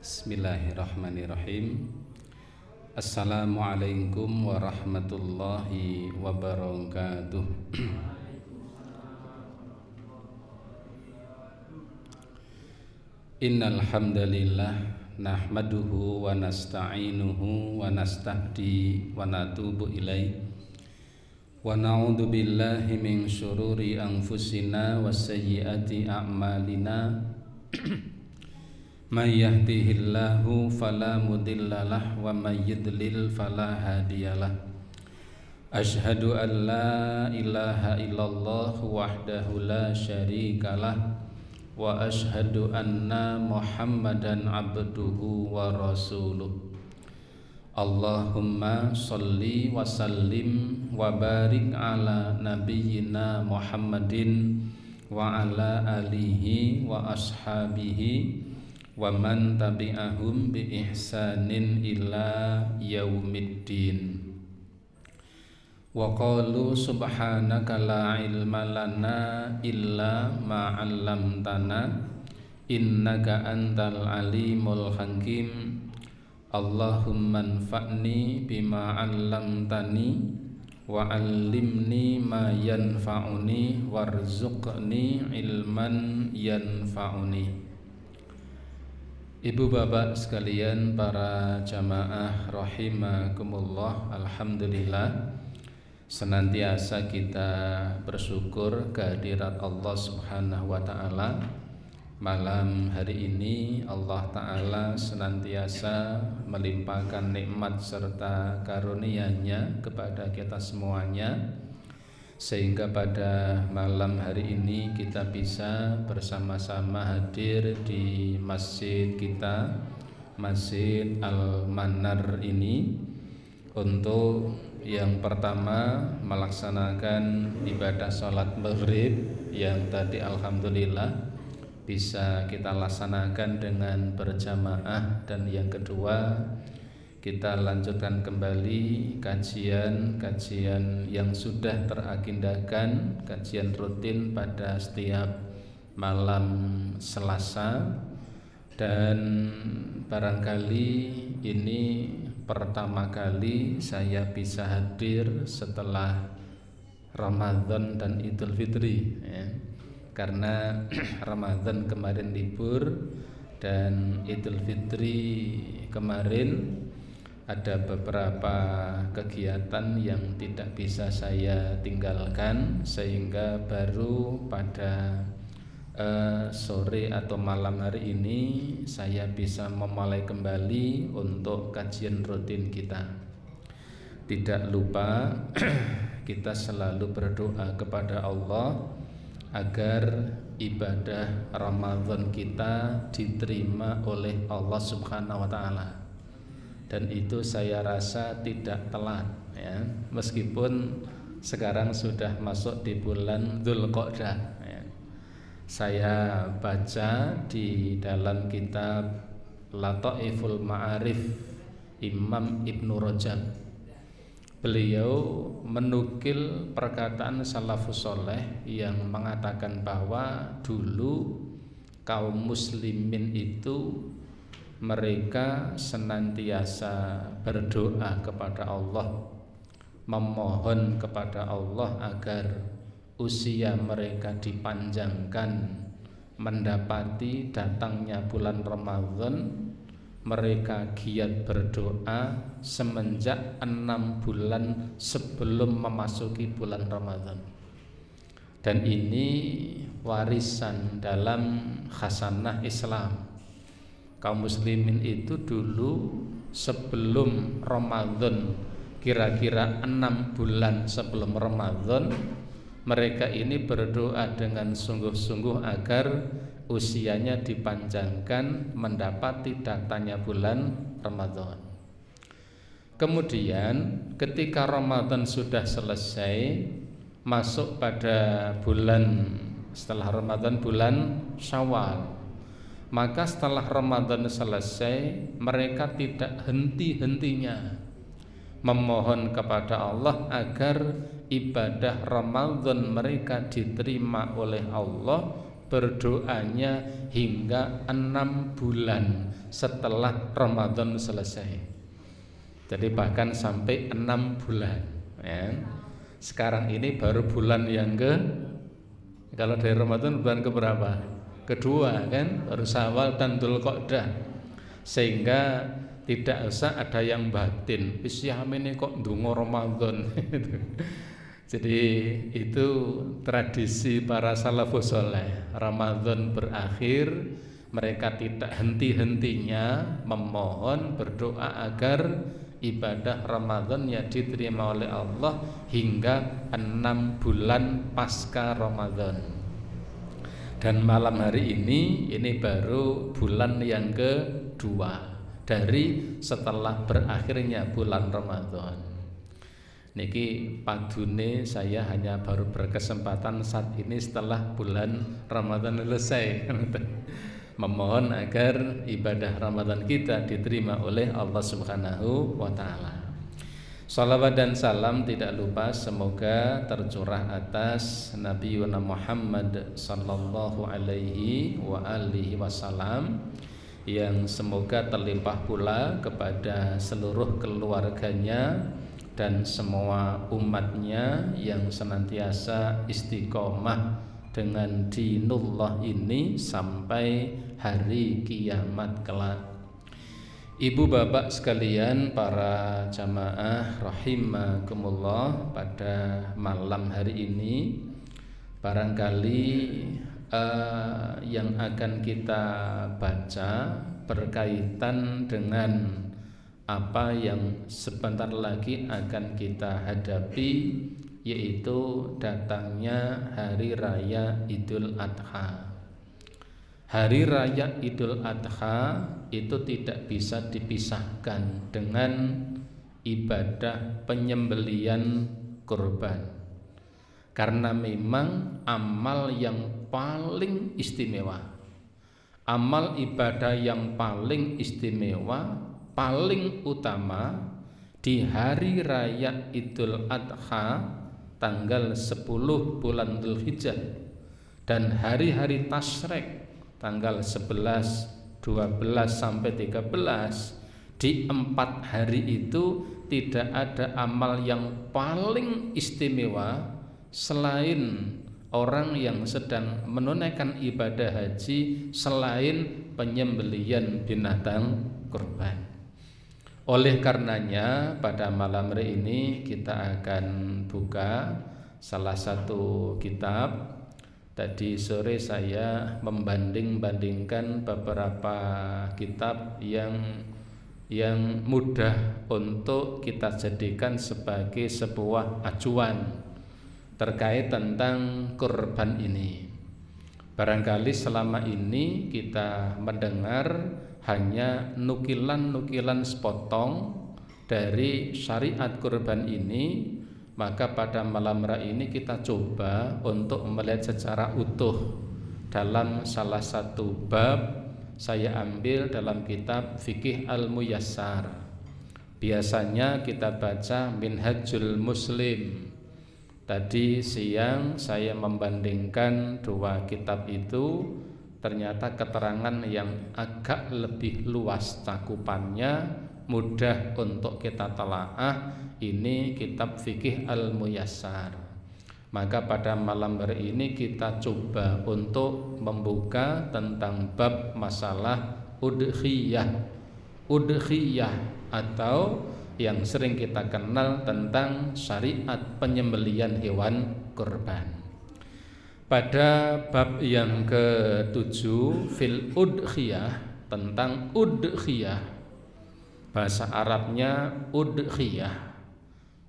Bismillahirrahmanirrahim. Assalamualaikum warahmatullahi wabarakatuh. Innal hamdalillah nahmaduhu wa nasta'inuhu wa nastahdi wa natubu ilaih wa na'udzu billahi min syururi anfusina wa sayyiati a'malina. May yahdihillahu fala mudhillalah wa may yudlil fala hadiyalah. Asyhadu an la ilaha illallah wahdahu la syarikalah wa asyhadu anna Muhammadan abduhu wa rasuluh. Allahumma sholli wa sallim wa barik ala nabiyyina Muhammadin wa ala alihi wa ashabihi wa man tabi'ahum bi ihsanin ila yaumiddin. Wa qalu subhanaka la ilma lana illa ma 'allamtana innaka antal alimul hakim. Allahumma anfa'ni bima 'allamtani wa 'allimni ma yanfa'uni warzuqni ilman yanfa'uni. Ibu bapak sekalian, para jamaah rahimakumullah, alhamdulillah senantiasa kita bersyukur kehadirat Allah Subhanahu wa taala. Malam hari ini Allah taala senantiasa melimpahkan nikmat serta karunia-Nya kepada kita semuanya, sehingga pada malam hari ini kita bisa bersama-sama hadir di masjid kita, Masjid Al-Manar ini, untuk yang pertama melaksanakan ibadah sholat maghrib yang tadi alhamdulillah bisa kita laksanakan dengan berjamaah, dan yang kedua kita lanjutkan kembali kajian yang sudah teragendakan, kajian rutin pada setiap malam Selasa. Dan barangkali ini pertama kali saya bisa hadir setelah Ramadan dan Idul Fitri ya. Karena Ramadan kemarin libur dan Idul Fitri kemarin ada beberapa kegiatan yang tidak bisa saya tinggalkan, sehingga baru pada sore atau malam hari ini saya bisa memulai kembali untuk kajian rutin kita. Tidak lupa kita selalu berdoa kepada Allah agar ibadah Ramadan kita diterima oleh Allah Subhanahu wa taala. Dan itu saya rasa tidak telat ya, meskipun sekarang sudah masuk di bulan Dzulqa'dah ya. Saya baca di dalam kitab Lataiful Ma'arif Imam Ibnu Rajab, beliau menukil perkataan salafus soleh yang mengatakan bahwa dulu kaum muslimin itu mereka senantiasa berdoa kepada Allah, memohon kepada Allah agar usia mereka dipanjangkan, mendapati datangnya bulan Ramadan. Mereka giat berdoa semenjak 6 bulan sebelum memasuki bulan Ramadan. Dan ini warisan dalam khasanah Islam. Kaum muslimin itu dulu sebelum Ramadan, kira-kira 6 bulan sebelum Ramadan, mereka ini berdoa dengan sungguh-sungguh agar usianya dipanjangkan, mendapati datanya bulan Ramadan. Kemudian ketika Ramadan sudah selesai, masuk pada bulan setelah Ramadan, bulan Syawal. Maka setelah Ramadan selesai, mereka tidak henti-hentinya memohon kepada Allah agar ibadah Ramadan mereka diterima oleh Allah berdoanya hingga 6 bulan setelah Ramadan selesai. Jadi bahkan sampai 6 bulan ya. Sekarang ini baru bulan yang kalau dari Ramadan bulan keberapa? Kedua kan, baru Syawal dan Dzulqa'dah. Sehingga tidak usah ada yang batin. Wis ini kok ndonga Ramadan. Jadi itu tradisi para salafus saleh. Ramadan berakhir, mereka tidak henti-hentinya memohon berdoa agar ibadah Ramadannya diterima oleh Allah hingga 6 bulan pasca Ramadan. Dan malam hari ini baru bulan yang kedua dari setelah berakhirnya bulan Ramadan. Niki padune saya hanya baru berkesempatan saat ini setelah bulan Ramadan selesai memohon agar ibadah Ramadan kita diterima oleh Allah Subhanahu wa taala. Salawat dan salam tidak lupa semoga tercurah atas Nabi Muhammad sallallahu alaihi wa alihi wasallam, yang semoga terlimpah pula kepada seluruh keluarganya dan semua umatnya yang senantiasa istiqomah dengan dinullah ini sampai hari kiamat kelak. Ibu bapak sekalian, para jamaah rahimakumullah, pada malam hari ini barangkali yang akan kita baca berkaitan dengan apa yang sebentar lagi akan kita hadapi, yaitu datangnya Hari Raya Idul Adha. Hari Raya Idul Adha itu tidak bisa dipisahkan dengan ibadah penyembelian kurban, karena memang amal yang paling istimewa, amal ibadah yang paling istimewa, paling utama di hari raya Idul Adha tanggal 10 bulan Dzulhijjah dan hari-hari tasyrik tanggal 11, 12 sampai 13. Di 4 hari itu tidak ada amal yang paling istimewa selain orang yang sedang menunaikan ibadah haji, selain penyembelian binatang kurban. Oleh karenanya pada malam hari ini kita akan buka salah satu kitab. Tadi sore saya membanding-bandingkan beberapa kitab yang mudah untuk kita jadikan sebagai sebuah acuan terkait tentang kurban ini. Barangkali selama ini kita mendengar hanya nukilan-nukilan sepotong dari syariat kurban ini, maka pada malam hari ini kita coba untuk melihat secara utuh dalam salah satu bab. Saya ambil dalam kitab Fikih Al-Muyassar. Biasanya kita baca Minhajul Muslim. Tadi siang saya membandingkan dua kitab itu, ternyata keterangan yang agak lebih luas cakupannya, mudah untuk kita telaah. Ini kitab Fikih Al-Muyassar. Maka pada malam hari ini kita coba untuk membuka tentang bab masalah udhiyah. Udhiyah atau yang sering kita kenal tentang syariat penyembelian hewan kurban. Pada bab yang ke-7 fil udhiyah, tentang udhiyah, bahasa Arabnya udhiyah.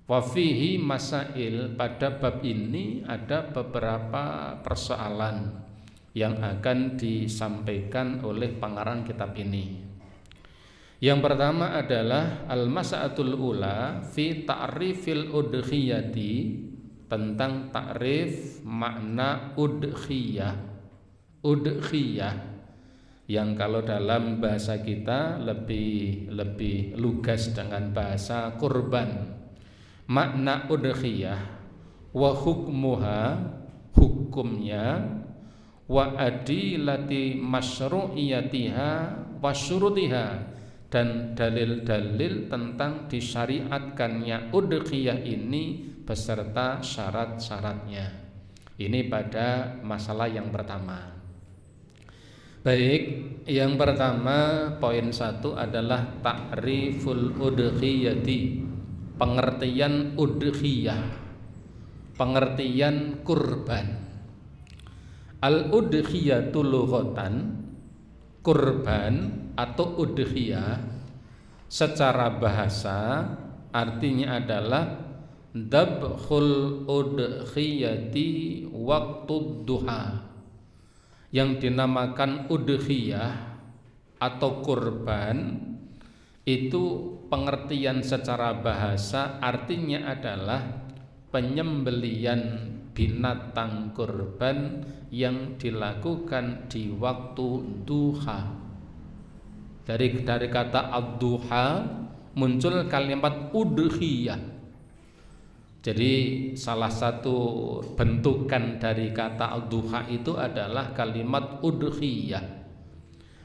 Wa fihi masail, pada bab ini ada beberapa persoalan yang akan disampaikan oleh pengarang kitab ini. Yang pertama adalah al-mas'atul ula fi ta'rifil udhiyati, tentang takrif makna udhiyah. Udhiyah yang kalau dalam bahasa kita lebih lugas dengan bahasa kurban. Makna udhiyah wa hukmuha, hukumnya, wa adilati masyru'iyatiha wa syurutiha, dan dalil-dalil tentang disyariatkannya udhiyah ini beserta syarat-syaratnya. Ini pada masalah yang pertama. Baik, yang pertama poin 1 adalah ta'riful udhiyati, pengertian udhiyah, pengertian kurban. Al-udhiyatu lughatan, kurban atau udhiyah secara bahasa artinya adalah dabkhul udhiyati waktu duha. Yang dinamakan udhiyah atau kurban itu pengertian secara bahasa artinya adalah penyembelian binatang kurban yang dilakukan di waktu duha. Dari kata ad-duha muncul kalimat udhiyah. Jadi salah satu bentukan dari kata ad-duha itu adalah kalimat udhiyah.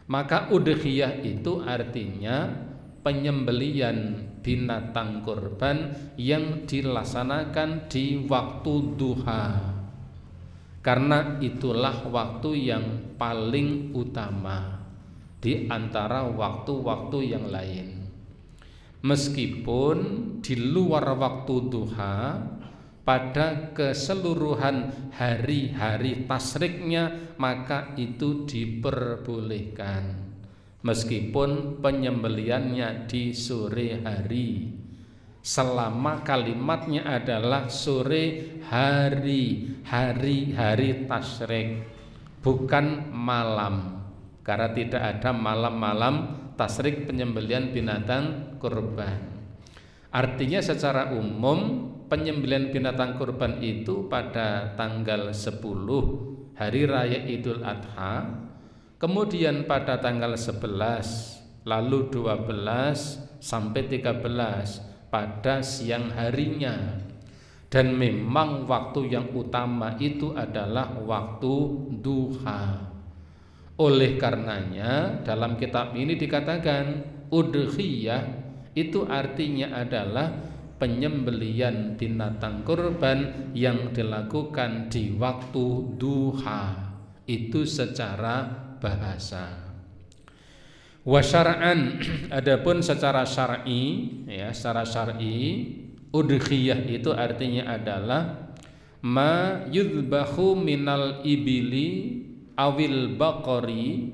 Maka udhiyah itu artinya penyembelian binatang kurban yang dilaksanakan di waktu duha. Karena itulah waktu yang paling utama di antara waktu-waktu yang lain. Meskipun di luar waktu duha, pada keseluruhan hari-hari tasriknya maka itu diperbolehkan, meskipun penyembeliannya di sore hari, selama kalimatnya adalah sore hari, hari-hari tasyrik, bukan malam, karena tidak ada malam-malam tasyrik penyembelian binatang kurban. Artinya secara umum penyembelian binatang kurban itu pada tanggal 10 hari raya Idul Adha, kemudian pada tanggal 11, lalu 12 sampai 13 pada siang harinya. Dan memang waktu yang utama itu adalah waktu duha. Oleh karenanya dalam kitab ini dikatakan udhiyah itu artinya adalah penyembelian binatang kurban yang dilakukan di waktu duha. Itu secara bahasa. Wa syar'an, adapun secara syar'i, ya, secara syar'i udhiyah itu artinya adalah ma yudbahu minal ibili awil baqari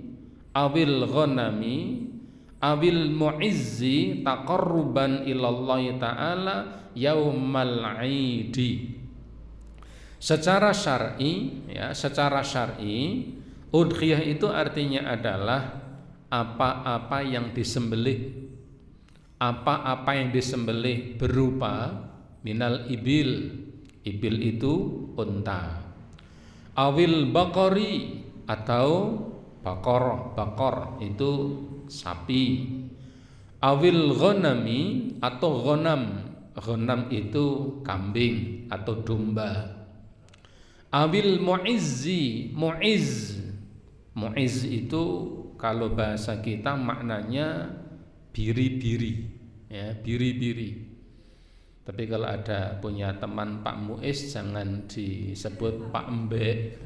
awil ghanami awil mu'izzi taqarruban ilallahi ta'ala yaumal aidi. Secara syar'i, ya, secara syar'i udhiyah itu artinya adalah apa-apa yang disembelih, apa-apa yang disembelih berupa minal ibil, ibil itu unta, awil baqari atau bakor itu sapi, awil ghanami atau ghanam itu kambing atau domba, awil mu'izzi, mu'iz itu kalau bahasa kita maknanya biri-biri, ya, biri-biri. Tapi kalau ada punya teman Pak Muiz jangan disebut Pak Mbek.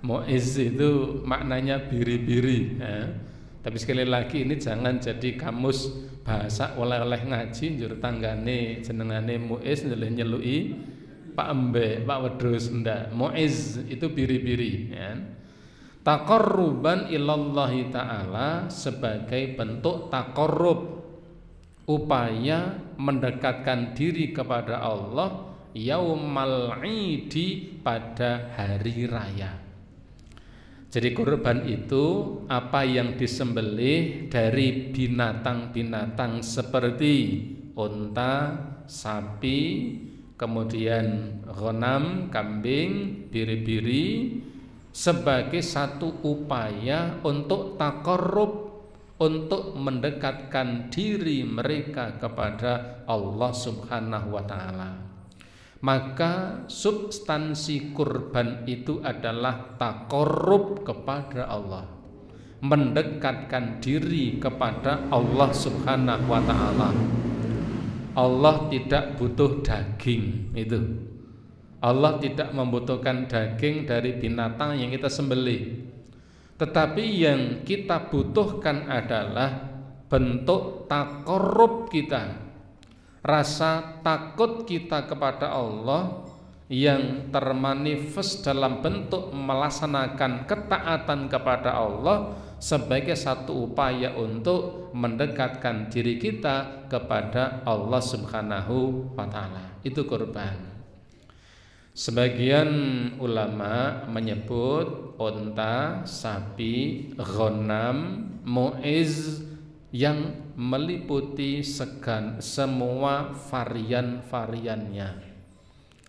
Muiz itu maknanya biri-biri, ya. Tapi sekali lagi ini jangan jadi kamus bahasa oleh-oleh ngaji njur tanggane jenengane Muiz nyelui Pak Mbek, Pak Wedhus, ndak. Muiz itu biri-biri, ya. Taqarruban ilallahi ta'ala sebagai bentuk taqarrub, upaya mendekatkan diri kepada Allah yaumal idi, pada hari raya. Jadi kurban itu apa yang disembelih dari binatang-binatang seperti unta, sapi, kemudian ghanam, kambing, biri-biri, sebagai satu upaya untuk taqarrub, untuk mendekatkan diri mereka kepada Allah Subhanahu wa ta'ala. maka substansi kurban itu adalah taqarrub kepada Allah, mendekatkan diri kepada Allah Subhanahu wa taala. Allah tidak butuh daging itu. Allah tidak membutuhkan daging dari binatang yang kita sembelih. Tetapi yang kita butuhkan adalah bentuk taqarrub kita, rasa takut kita kepada Allah yang termanifest dalam bentuk melaksanakan ketaatan kepada Allah sebagai satu upaya untuk mendekatkan diri kita kepada Allah Subhanahu wa taala. Itu kurban. Sebagian ulama menyebut unta, sapi, ghanam, muiz yang meliputi semua varian-variannya.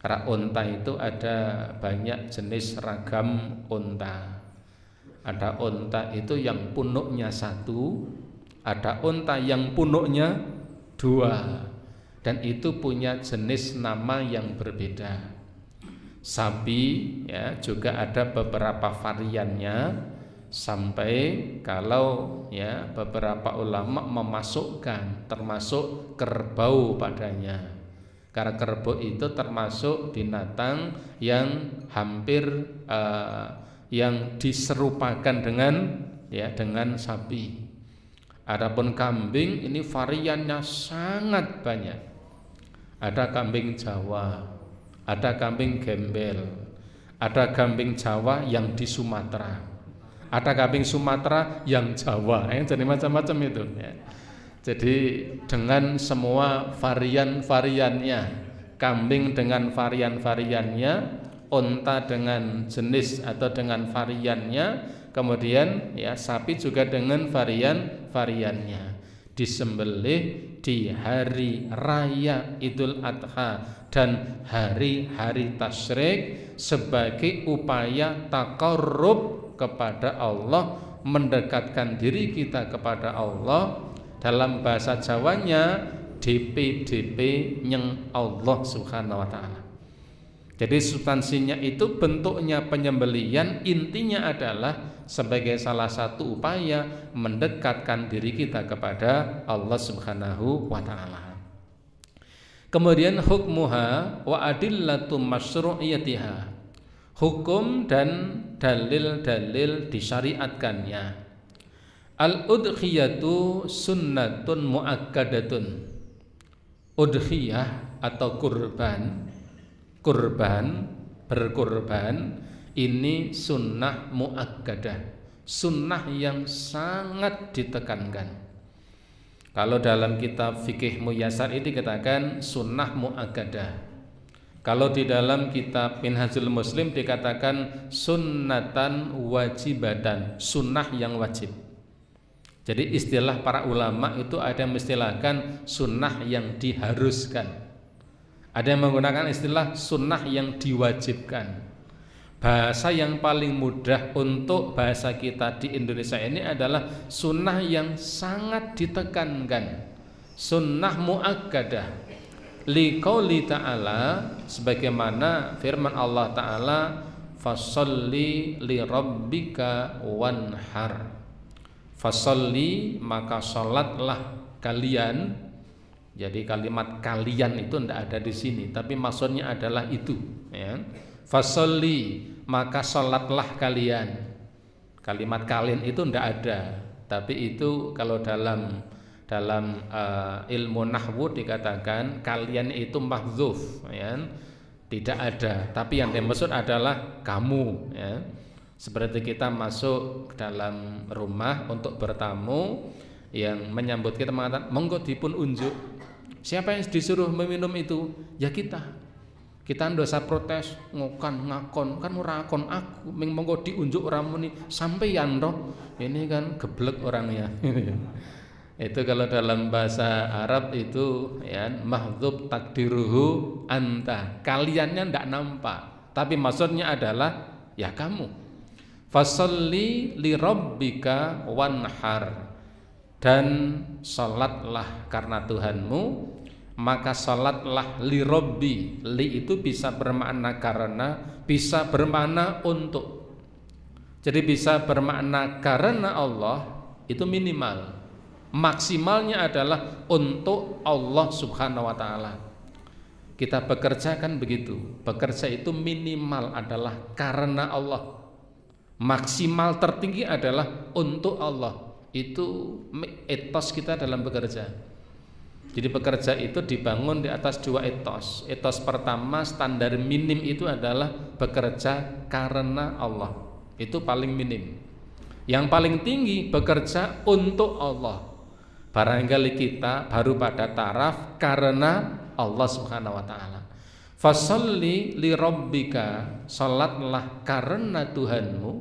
Karena unta itu ada banyak jenis ragam unta. Ada unta itu yang punuknya satu, ada unta yang punuknya dua, dan itu punya jenis nama yang berbeda. Sapi ya juga ada beberapa variannya, sampai kalau ya beberapa ulama memasukkan termasuk kerbau padanya, karena kerbau itu termasuk binatang yang hampir yang diserupakan dengan sapi. Adapun kambing ini variannya sangat banyak. Ada kambing Jawa, ada kambing gembel, ada kambing Jawa yang di Sumatera, ada kambing Sumatera yang Jawa, jadi macam-macam itu ya. Jadi dengan semua varian-variannya, kambing dengan varian-variannya, unta dengan jenis atau dengan variannya, kemudian ya sapi juga dengan varian-variannya, disembelih di hari raya Idul Adha dan hari-hari tasyrik sebagai upaya taqarrub kepada Allah, mendekatkan diri kita kepada Allah. Dalam bahasa Jawanya DP nyeng Allah Subhanahu wa taala. Jadi substansinya itu bentuknya penyembelihan, intinya adalah sebagai salah satu upaya mendekatkan diri kita kepada Allah Subhanahu wa taala. Kemudian hukmuha wa adillatu masyru'iyatiha, hukum dan dalil-dalil disyariatkannya. Al-udhiyatu sunnatun muakkadatun. Udhiyah atau berkurban ini sunnah muakkadah, sunnah yang sangat ditekankan. Kalau dalam kitab fikih Muyassar ini dikatakan sunnah muakkadah. Kalau di dalam kitab Minhajul Muslim dikatakan sunnatan wajibatan, sunnah yang wajib. Jadi istilah para ulama itu ada yang mengistilahkan sunnah yang diharuskan, ada yang menggunakan istilah sunnah yang diwajibkan. Bahasa yang paling mudah untuk bahasa kita di Indonesia ini adalah sunnah yang sangat ditekankan, sunnah muakkadah. Liqauli ta'ala, sebagaimana firman Allah ta'ala, fasalli li rabbika wanhar. Fasalli, maka salatlah kalian. Jadi kalimat kalian itu tidak ada di sini, tapi maksudnya adalah itu ya. Fasalli, maka salatlah kalian. Kalimat kalian itu tidak ada, tapi itu kalau dalam ilmu nahwu dikatakan kalian itu mahdzuf ya, tidak ada, tapi yang dimaksud adalah kamu ya. Seperti kita masuk ke dalam rumah untuk bertamu, yang menyambut kita mengatakan monggo dipun unjuk. Siapa yang disuruh meminum itu? Ya kita ndak usah protes, ngakon kan ora kon aku, monggo diunjuk ora muni sampeyan toh. Ini kan geblek orangnya. Itu kalau dalam bahasa Arab itu ya mahdzub takdiruhu anta, kaliannya ndak nampak, tapi maksudnya adalah ya kamu. Fasalli li rabbika wanhar, dan salatlah karena Tuhanmu, maka salatlah li Rabbi. Li itu bisa bermakna karena, bisa bermakna untuk. Jadi bisa bermakna karena Allah itu minimal. Maksimalnya adalah untuk Allah Subhanahu wa taala. Kita bekerja kan begitu. Bekerja itu minimal adalah karena Allah. Maksimal tertinggi adalah untuk Allah. Itu etos kita dalam bekerja. Jadi bekerja itu dibangun di atas dua etos. Etos pertama, standar minim itu adalah bekerja karena Allah. Itu paling minim. Yang paling tinggi bekerja untuk Allah. Barangkali kita baru pada taraf karena Allah Subhanahu wa taala. Fasholli li rabbika, salatlah karena Tuhanmu,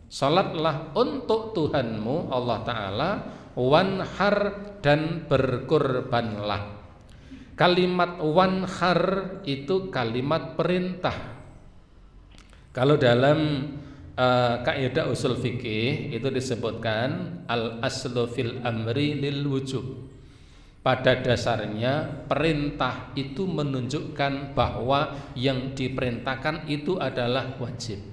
salatlah untuk Tuhanmu Allah taala, wanhar dan berkurbanlah. Kalimat wanhar itu kalimat perintah. Kalau dalam kaidah usul fikih itu disebutkan al aslu fil amri lil wujub. Pada dasarnya perintah itu menunjukkan bahwa yang diperintahkan itu adalah wajib.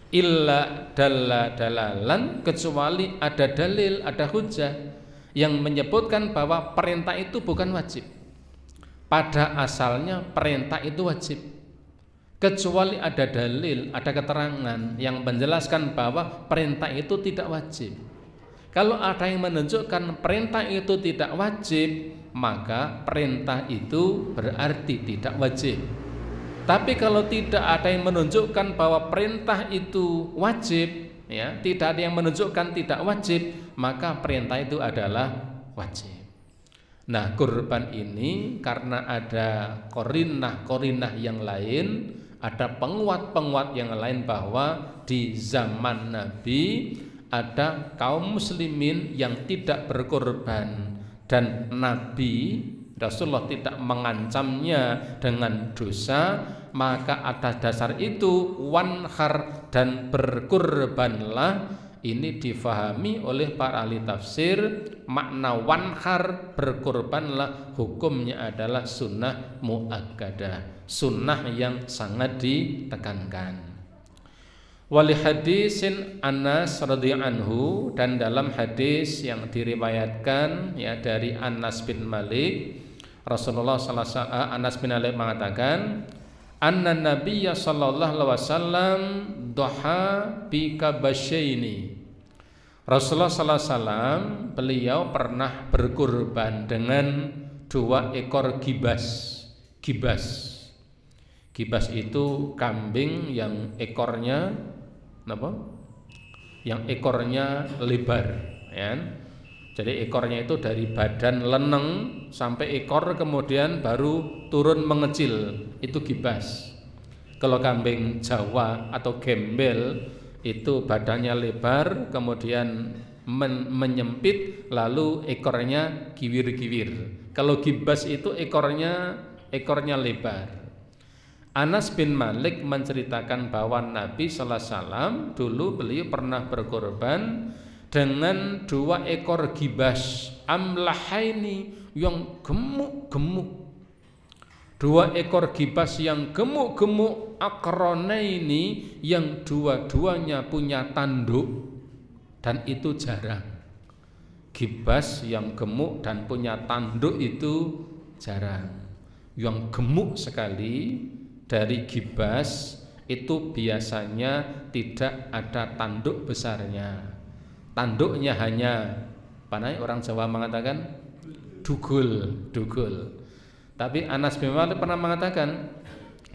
Illa dalla dalalan, kecuali ada dalil, ada hujah yang menyebutkan bahwa perintah itu bukan wajib. Pada asalnya perintah itu wajib, kecuali ada dalil, ada keterangan yang menjelaskan bahwa perintah itu tidak wajib. Kalau ada yang menunjukkan perintah itu tidak wajib, maka perintah itu berarti tidak wajib. Tapi kalau tidak ada yang menunjukkan bahwa perintah itu wajib, ya, tidak ada yang menunjukkan tidak wajib, maka perintah itu adalah wajib. Nah, kurban ini karena ada korinah yang lain, ada penguat-penguat yang lain bahwa di zaman Nabi ada kaum muslimin yang tidak berkorban, dan Nabi Rasulullah tidak mengancamnya dengan dosa, maka atas dasar itu wanhar dan berkurbanlah. Ini difahami oleh para ahli tafsir, makna wanhar berkurbanlah hukumnya adalah sunnah muakkadah, sunnah yang sangat ditekankan. Wali hadisin Anas radhiyallahu anhu, dan dalam hadis yang diriwayatkan ya dari Anas bin Malik, Rasulullah Anas bin Malik mengatakan, anna Nabiyya sallallahu alaihi wasallam duha bi kabasyaini. Rasulullah sallallahu alaihi wasallam beliau pernah berkurban dengan 2 ekor gibas. Gibas itu kambing yang ekornya yang ekornya lebar, ya. Jadi ekornya itu dari badan leneng sampai ekor kemudian baru turun mengecil, itu gibas. Kalau kambing Jawa atau gembel itu badannya lebar kemudian menyempit lalu ekornya kiwir-kiwir. Kalau gibas itu ekornya lebar. Anas bin Malik menceritakan bahwa Nabi sallallahu alaihi wasallam dulu beliau pernah berkorban dengan 2 ekor gibas amlahaini yang gemuk-gemuk. 2 ekor gibas yang gemuk-gemuk, akronaini yang dua-duanya punya tanduk, dan itu jarang. Gibas yang gemuk dan punya tanduk itu jarang. Yang gemuk sekali dari gibas itu biasanya tidak ada tanduk besarnya. Tanduknya hanya orang Jawa mengatakan dugul. Tapi Anas bin Malik pernah mengatakan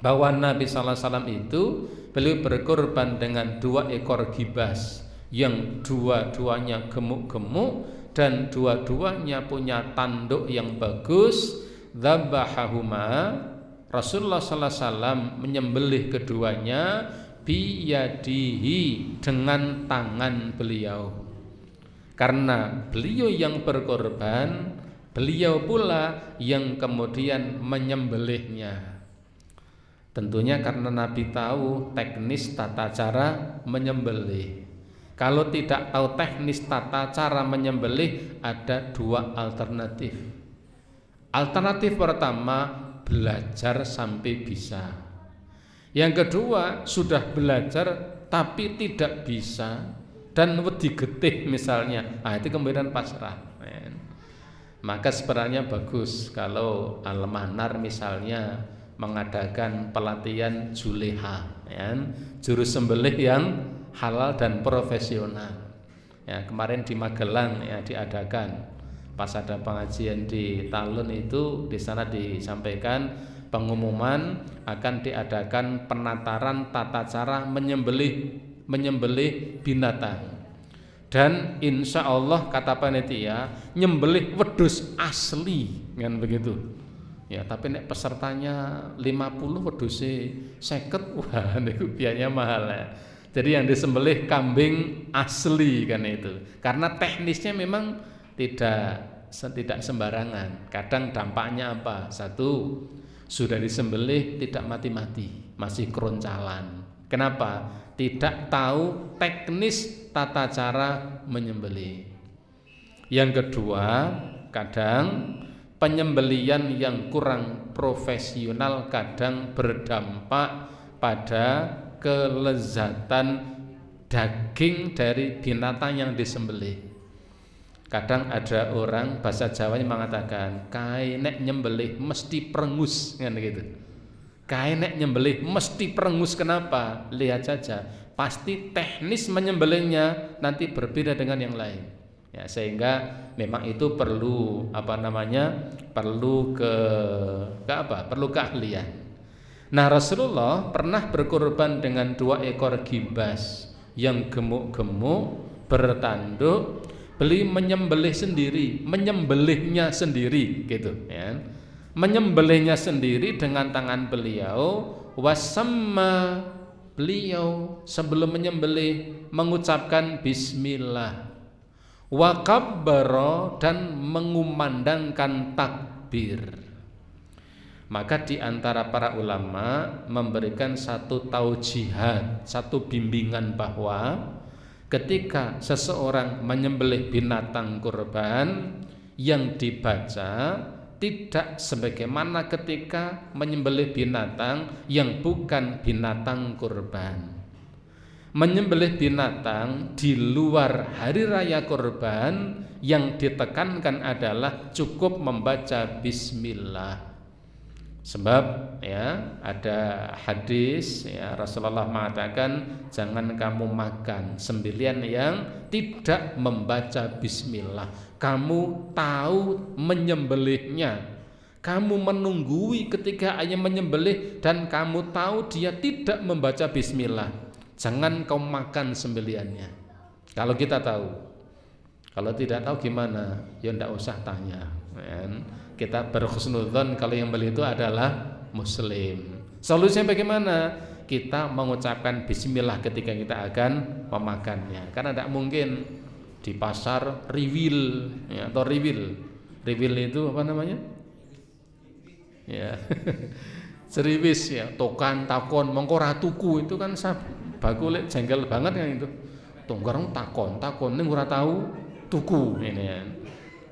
bahwa Nabi sallallahu alaihi wasallam itu beliau berkorban dengan 2 ekor gibas yang dua-duanya gemuk-gemuk dan dua-duanya punya tanduk yang bagus. Dzabahahuma, Rasulullah sallallahu alaihi wasallam menyembelih keduanya biyadihi, dengan tangan beliau. Karena beliau yang berkorban, beliau pula yang kemudian menyembelihnya. Tentunya karena Nabi tahu teknis tata cara menyembelih. Kalau tidak tahu teknis tata cara menyembelih, ada 2 alternatif. Alternatif pertama, belajar sampai bisa. Yang kedua, sudah belajar tapi tidak bisa dan wedi getih misalnya, itu kemudian pasrah. Maka sebenarnya bagus kalau Al-Manar misalnya mengadakan pelatihan juleha, juru sembelih yang halal dan profesional. Kemarin di Magelang diadakan, pas ada pengajian di Talun itu, di sana disampaikan pengumuman akan diadakan penataran tata cara menyembelih binatang. Dan insya Allah kata panitia nyembelih wedhus asli, kan begitu. Tapi nek pesertanya 50 wedhusnya 50, wah niku biayanya mahal ya. Jadi yang disembelih kambing asli kan itu. Karena teknisnya memang tidak sembarangan. Kadang dampaknya apa? Satu, sudah disembelih tidak mati-mati, masih keroncalan. Kenapa? Tidak tahu teknis tata cara menyembelih. Yang kedua, kadang penyembelian yang kurang profesional kadang berdampak pada kelezatan daging dari binatang yang disembelih. Kadang ada orang bahasa Jawanya mengatakan, "Kae nek nyembelih mesti prengus," kan gitu. Kae nek nyembelih mesti prengus. Kenapa? Lihat saja, pasti teknis menyembelihnya nanti berbeda dengan yang lain. Sehingga memang itu perlu perlu keahlian. Nah, Rasulullah pernah berkorban dengan 2 ekor gibas yang gemuk-gemuk bertanduk. Beliau menyembelih sendiri, menyembelihnya sendiri gitu ya. Menyembelihnya sendiri dengan tangan beliau, wasamma, beliau sebelum menyembelih mengucapkan bismillah, wa kabbara, dan mengumandangkan takbir. Maka di antara para ulama memberikan satu taujihat, satu bimbingan bahwa ketika seseorang menyembelih binatang kurban, yang dibaca tidak sebagaimana ketika menyembelih binatang yang bukan binatang kurban. Menyembelih binatang di luar hari raya kurban, yang ditekankan adalah cukup membaca bismillah. Sebab ada hadis Rasulullah mengatakan, jangan kamu makan sembelian yang tidak membaca bismillah. Kamu tahu menyembelihnya, kamu menunggui ketika ayam menyembelih dan kamu tahu dia tidak membaca bismillah, jangan kau makan sembeliannya. Kalau kita tahu, kalau tidak tahu gimana? Ya ndak usah tanya. Kita berhusnudzon kalau yang beli itu adalah muslim. Solusinya bagaimana? Kita mengucapkan bismillah ketika kita akan memakannya. Karena tidak mungkin di pasar riwil atau riwil itu apa namanya? Seriwis tokan takon mongko ra tuku, itu kan bakule jengkel banget kan itu. Tonggarang takon ning ora tahu tuku ini ya.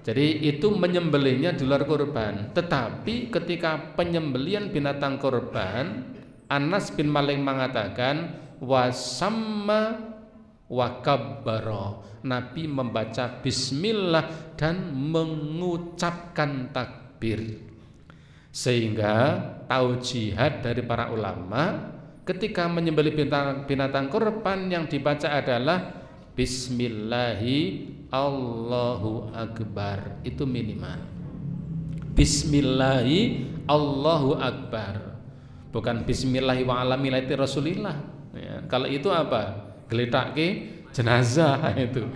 Jadi itu menyembelihnya di luar kurban. Tetapi ketika penyembelian binatang kurban, Anas bin Malik mengatakan wasamma wa kabbara. Nabi membaca bismillah dan mengucapkan takbir. Sehingga taujihat dari para ulama ketika menyembelih binatang kurban yang dibaca adalah bismillahi Allahu Akbar, itu minimal. Bismillahi Allahu Akbar, bukan bismillahi wa ala millati Rasulillah. Kalau itu apa? Gletake jenazah itu.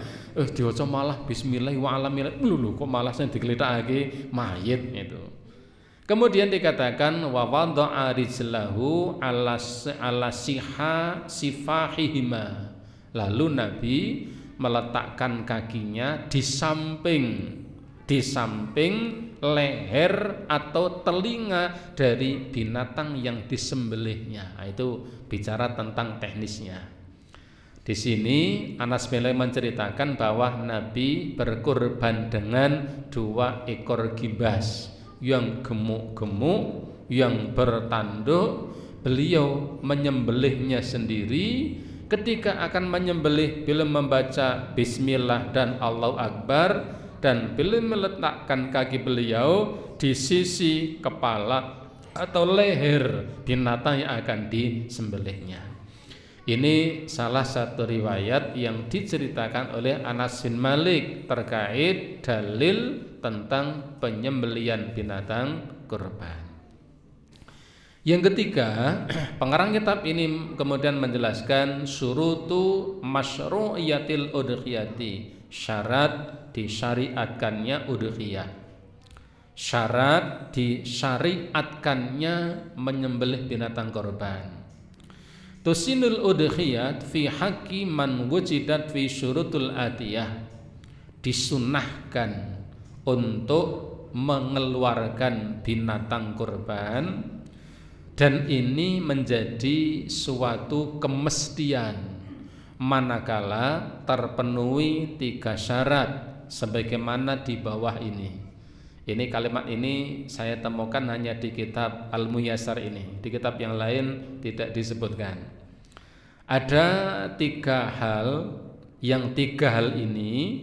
Diwaca malah bismillahi wa ala millati. Lho kok malah sing digletake mayit itu. Kemudian dikatakan wa wada'a rijlahu ala sifahihima. Lalu Nabi meletakkan kakinya di samping leher atau telinga dari binatang yang disembelihnya. Itu bicara tentang teknisnya. Di sini Anas bin Malik menceritakan bahwa Nabi berkurban dengan 2 ekor gibas yang gemuk-gemuk, yang bertanduk, beliau menyembelihnya sendiri. Ketika akan menyembelih, beliau membaca Bismillah dan Allahu Akbar, dan beliau meletakkan kaki beliau di sisi kepala atau leher binatang yang akan disembelihnya. Ini salah satu riwayat yang diceritakan oleh Anas bin Malik terkait dalil tentang penyembelihan binatang kurban. Yang ketiga, pengarang kitab ini kemudian menjelaskan syurutu masyru'iyatil udhiyati, syarat disyariatkannya udhiyah, syarat disyariatkannya menyembelih binatang kurban. Tusinul udhiyat fi haqqi man wujidat fi syurutul atiyah, disunnahkan untuk mengeluarkan binatang kurban, dan ini menjadi suatu kemestian manakala terpenuhi 3 syarat sebagaimana di bawah ini. Ini kalimat ini saya temukan hanya di kitab Al-Muyassar ini. Di kitab yang lain tidak disebutkan. Ada 3 hal, yang 3 hal ini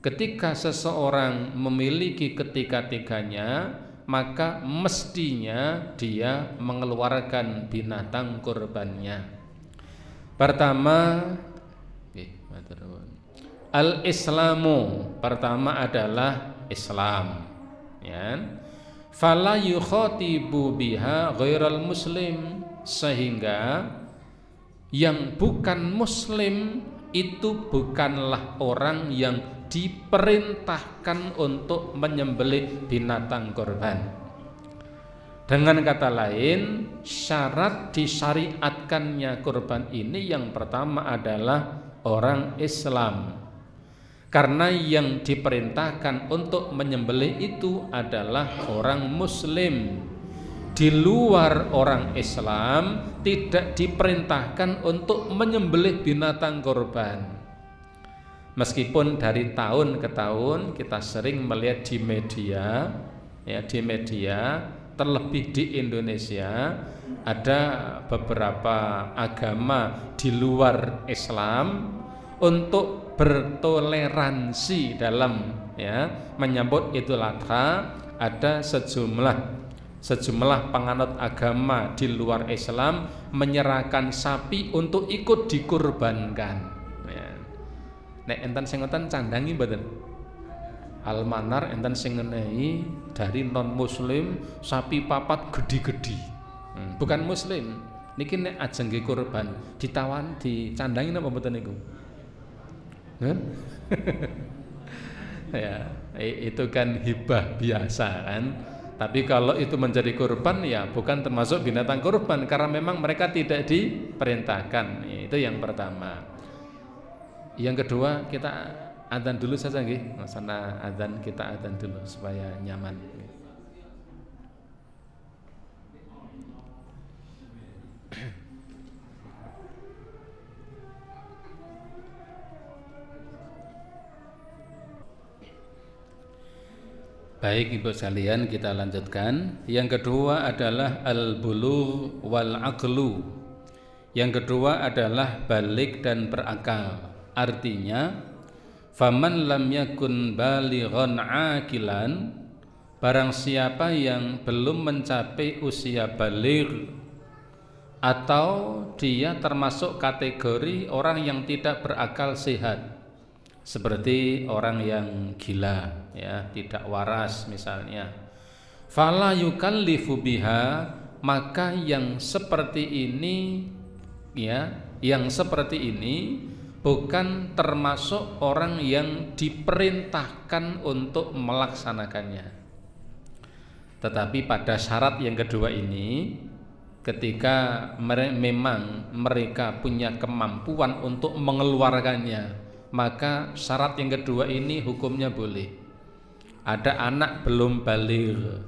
ketika seseorang memiliki ketiga-tiganya, maka mestinya dia mengeluarkan binatang kurbannya. Pertama, al-islamu, pertama adalah Islam. Ya. Fala yukhatibu biha ghairal muslim, sehingga yang bukan muslim itu bukanlah orang yang diperintahkan untuk menyembelih binatang kurban. Dengan kata lain, syarat disyariatkannya kurban ini yang pertama adalah orang Islam. Karena yang diperintahkan untuk menyembelih itu adalah orang muslim. Di luar orang Islam tidak diperintahkan untuk menyembelih binatang kurban. Meskipun dari tahun ke tahun kita sering melihat di media, ya, di media, terlebih di Indonesia, ada beberapa agama di luar Islam untuk bertoleransi dalam, ya, menyambut Idul Adha. Ada sejumlah penganut agama di luar Islam menyerahkan sapi untuk ikut dikurbankan. Ya. Nek enten sing ngoten candangi mboten? Almanar enten sing ngenehi dari non muslim sapi papat gede-gede. Bukan muslim. Niki nek ajeng nggih kurban ditawan dicandangi napa mboten niku? Ya, itu kan hibah biasa kan. Tapi kalau itu menjadi kurban, ya bukan termasuk binatang kurban karena memang mereka tidak diperintahkan. Itu yang pertama. Yang kedua, kita adzan dulu saja nggih. Sana adzan, kita adzan dulu supaya nyaman. Baik Ibu sekalian, kita lanjutkan. Yang kedua adalah al-bulugh wal aqlu. Yang kedua adalah balik dan berakal. Artinya, faman lam yakun balighan aqilan, barang siapa yang belum mencapai usia baligh atau dia termasuk kategori orang yang tidak berakal sehat, seperti orang yang gila, ya, tidak waras misalnya. Fala yukallifu biha, maka yang seperti ini, ya, yang seperti ini bukan termasuk orang yang diperintahkan untuk melaksanakannya. Tetapi pada syarat yang kedua ini, ketika memang mereka punya kemampuan untuk mengeluarkannya, maka syarat yang kedua ini hukumnya boleh. Ada anak belum baligh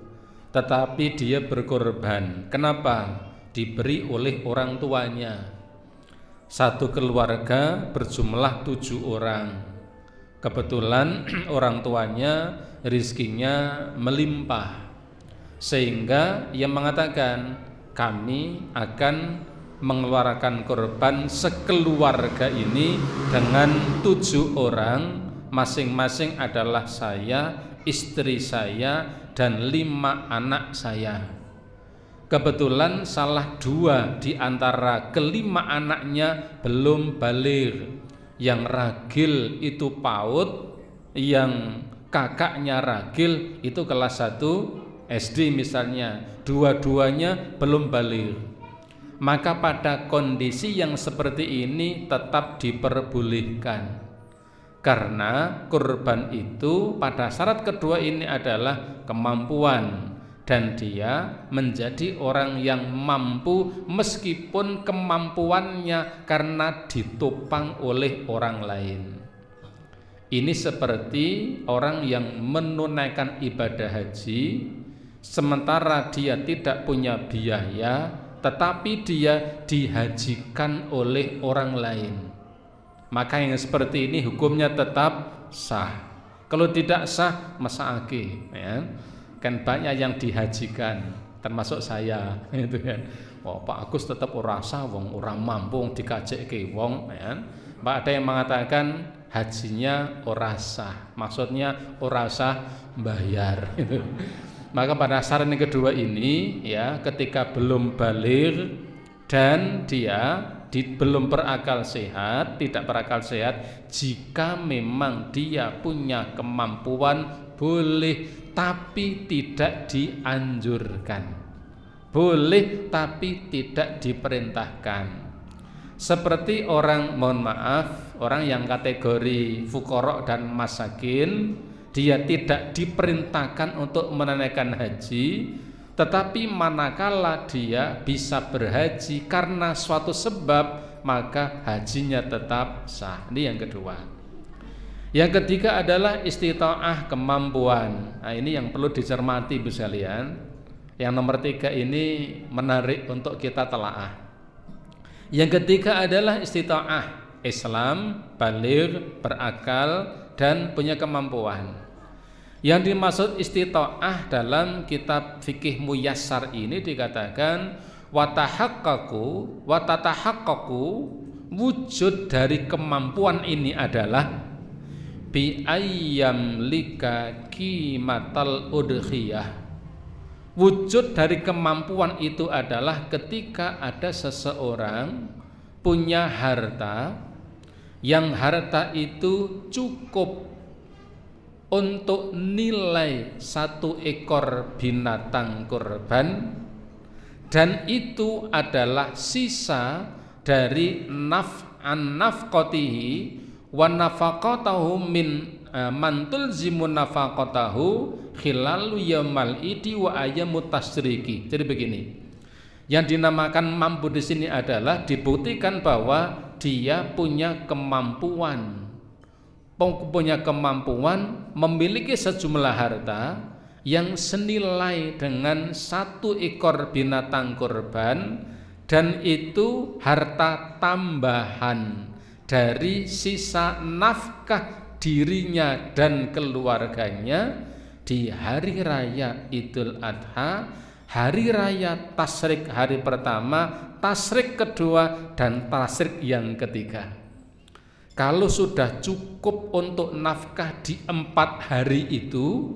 tetapi dia berkorban. Kenapa? Diberi oleh orang tuanya. Satu keluarga berjumlah 7 orang. Kebetulan orang tuanya rizkinya melimpah. Sehingga ia mengatakan, kami akan mengeluarkan korban sekeluarga ini dengan 7 orang, masing-masing adalah saya, istri saya, dan 5 anak saya. Kebetulan salah 2 di antara kelima anaknya belum baligh. Yang ragil itu PAUD, yang kakaknya ragil itu kelas 1 SD misalnya, dua-duanya belum baligh. Maka pada kondisi yang seperti ini tetap diperbolehkan, karena kurban itu pada syarat kedua ini adalah kemampuan, dan dia menjadi orang yang mampu meskipun kemampuannya karena ditopang oleh orang lain. Ini seperti orang yang menunaikan ibadah haji sementara dia tidak punya biaya, tetapi dia dihajikan oleh orang lain. Maka yang seperti ini hukumnya tetap sah. Kalau tidak sah, masake, ya. Kan banyak yang dihajikan, termasuk saya, gitu kan. Oh, Pak Agus tetap ora sah, wong ora mampu dikajekke wong, ya. Pak ada yang mengatakan hajinya ora sah, maksudnya ora sah bayar, gitu. Maka pada syarat yang kedua ini, ya, ketika belum baligh dan dia belum berakal sehat, tidak berakal sehat, jika memang dia punya kemampuan boleh, tapi tidak dianjurkan. Boleh tapi tidak diperintahkan. Seperti orang, mohon maaf, orang yang kategori fuqara dan masakin, dia tidak diperintahkan untuk menunaikan haji, tetapi manakala dia bisa berhaji karena suatu sebab, maka hajinya tetap sah. Ini yang kedua. Yang ketiga adalah istita'ah, kemampuan. Nah, ini yang perlu dicermati Bu sekalian. Yang nomor 3 ini menarik untuk kita telaah. Yang ketiga adalah istita'ah, Islam, baligh, berakal, dan punya kemampuan. Yang dimaksud istita'ah dalam kitab fikih muyassar ini dikatakan watatahaqqaqu, wujud dari kemampuan ini adalah bi ayyam lika qimatal udhiyah. Wujud dari kemampuan itu adalah ketika ada seseorang punya harta, yang harta itu cukup untuk nilai 1 ekor binatang kurban, dan itu adalah sisa dari nafqatihi wa nafaqatahu min mantul zimun nafaqatahu khilalu yamal idi wa ayyamut tasriki. Jadi begini, yang dinamakan mampu di sini adalah dibuktikan bahwa dia punya kemampuan memiliki sejumlah harta yang senilai dengan 1 ekor binatang kurban, dan itu harta tambahan dari sisa nafkah dirinya dan keluarganya di hari raya Idul Adha, hari raya tasyrik hari pertama, tasyrik kedua, dan tasyrik yang ketiga. Kalau sudah cukup untuk nafkah di 4 hari itu,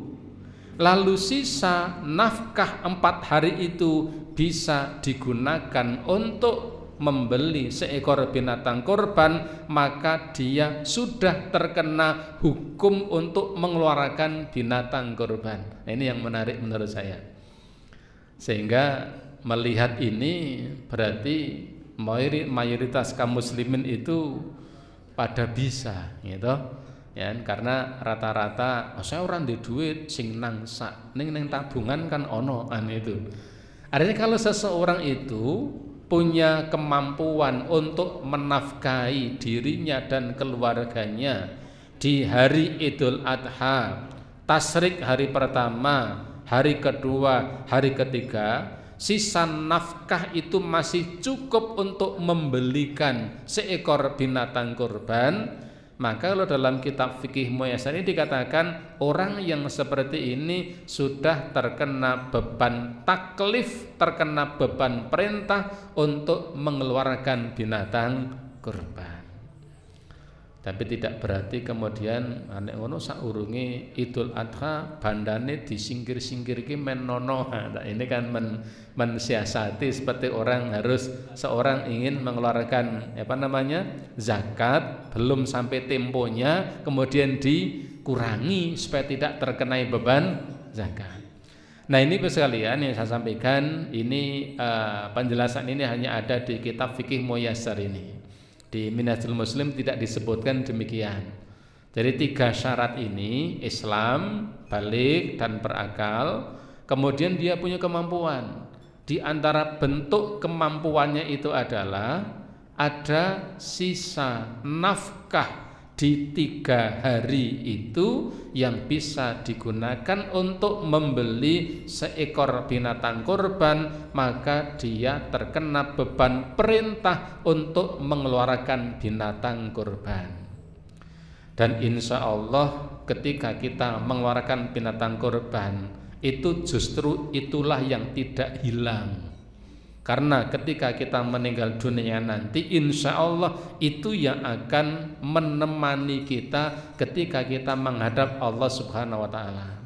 lalu sisa nafkah 4 hari itu bisa digunakan untuk membeli seekor binatang kurban, maka dia sudah terkena hukum untuk mengeluarkan binatang kurban. Nah, ini yang menarik menurut saya. Sehingga melihat ini berarti mayoritas kaum muslimin itu pada bisa, gitu ya, karena rata-rata saya orang di duit sing nang sak ning tabungan kan ono an itu. Artinya kalau seseorang itu punya kemampuan untuk menafkahi dirinya dan keluarganya di hari Idul Adha, tasyrik hari pertama, hari kedua, hari ketiga, sisa nafkah itu masih cukup untuk membelikan seekor binatang kurban, Maka kalau dalam kitab fikih Muyassar ini dikatakan orang yang seperti ini sudah terkena beban taklif, terkena beban perintah untuk mengeluarkan binatang kurban. Tapi tidak berarti kemudian anek ngono saurunge Idul Adha bandane disingkir-singkir ki men nono. Nah, ini kan mensiasati seperti orang harus seorang ingin mengeluarkan zakat belum sampai temponya kemudian dikurangi supaya tidak terkenai beban zakat. Nah, ini sekalian yang saya sampaikan ini penjelasan ini hanya ada di kitab fikih Muyassar ini. Di Minhajul Muslim tidak disebutkan demikian. Jadi 3 syarat ini, Islam, balik dan berakal, kemudian dia punya kemampuan. Di antara bentuk kemampuannya itu adalah ada sisa nafkah di 3 hari itu yang bisa digunakan untuk membeli seekor binatang kurban, maka dia terkena beban perintah untuk mengeluarkan binatang kurban. Dan insya Allah ketika kita mengeluarkan binatang kurban itu justru itulah yang tidak hilang. Karena ketika kita meninggal dunia nanti insya Allah itu yang akan menemani kita ketika kita menghadap Allah Subhanahu wa ta'ala.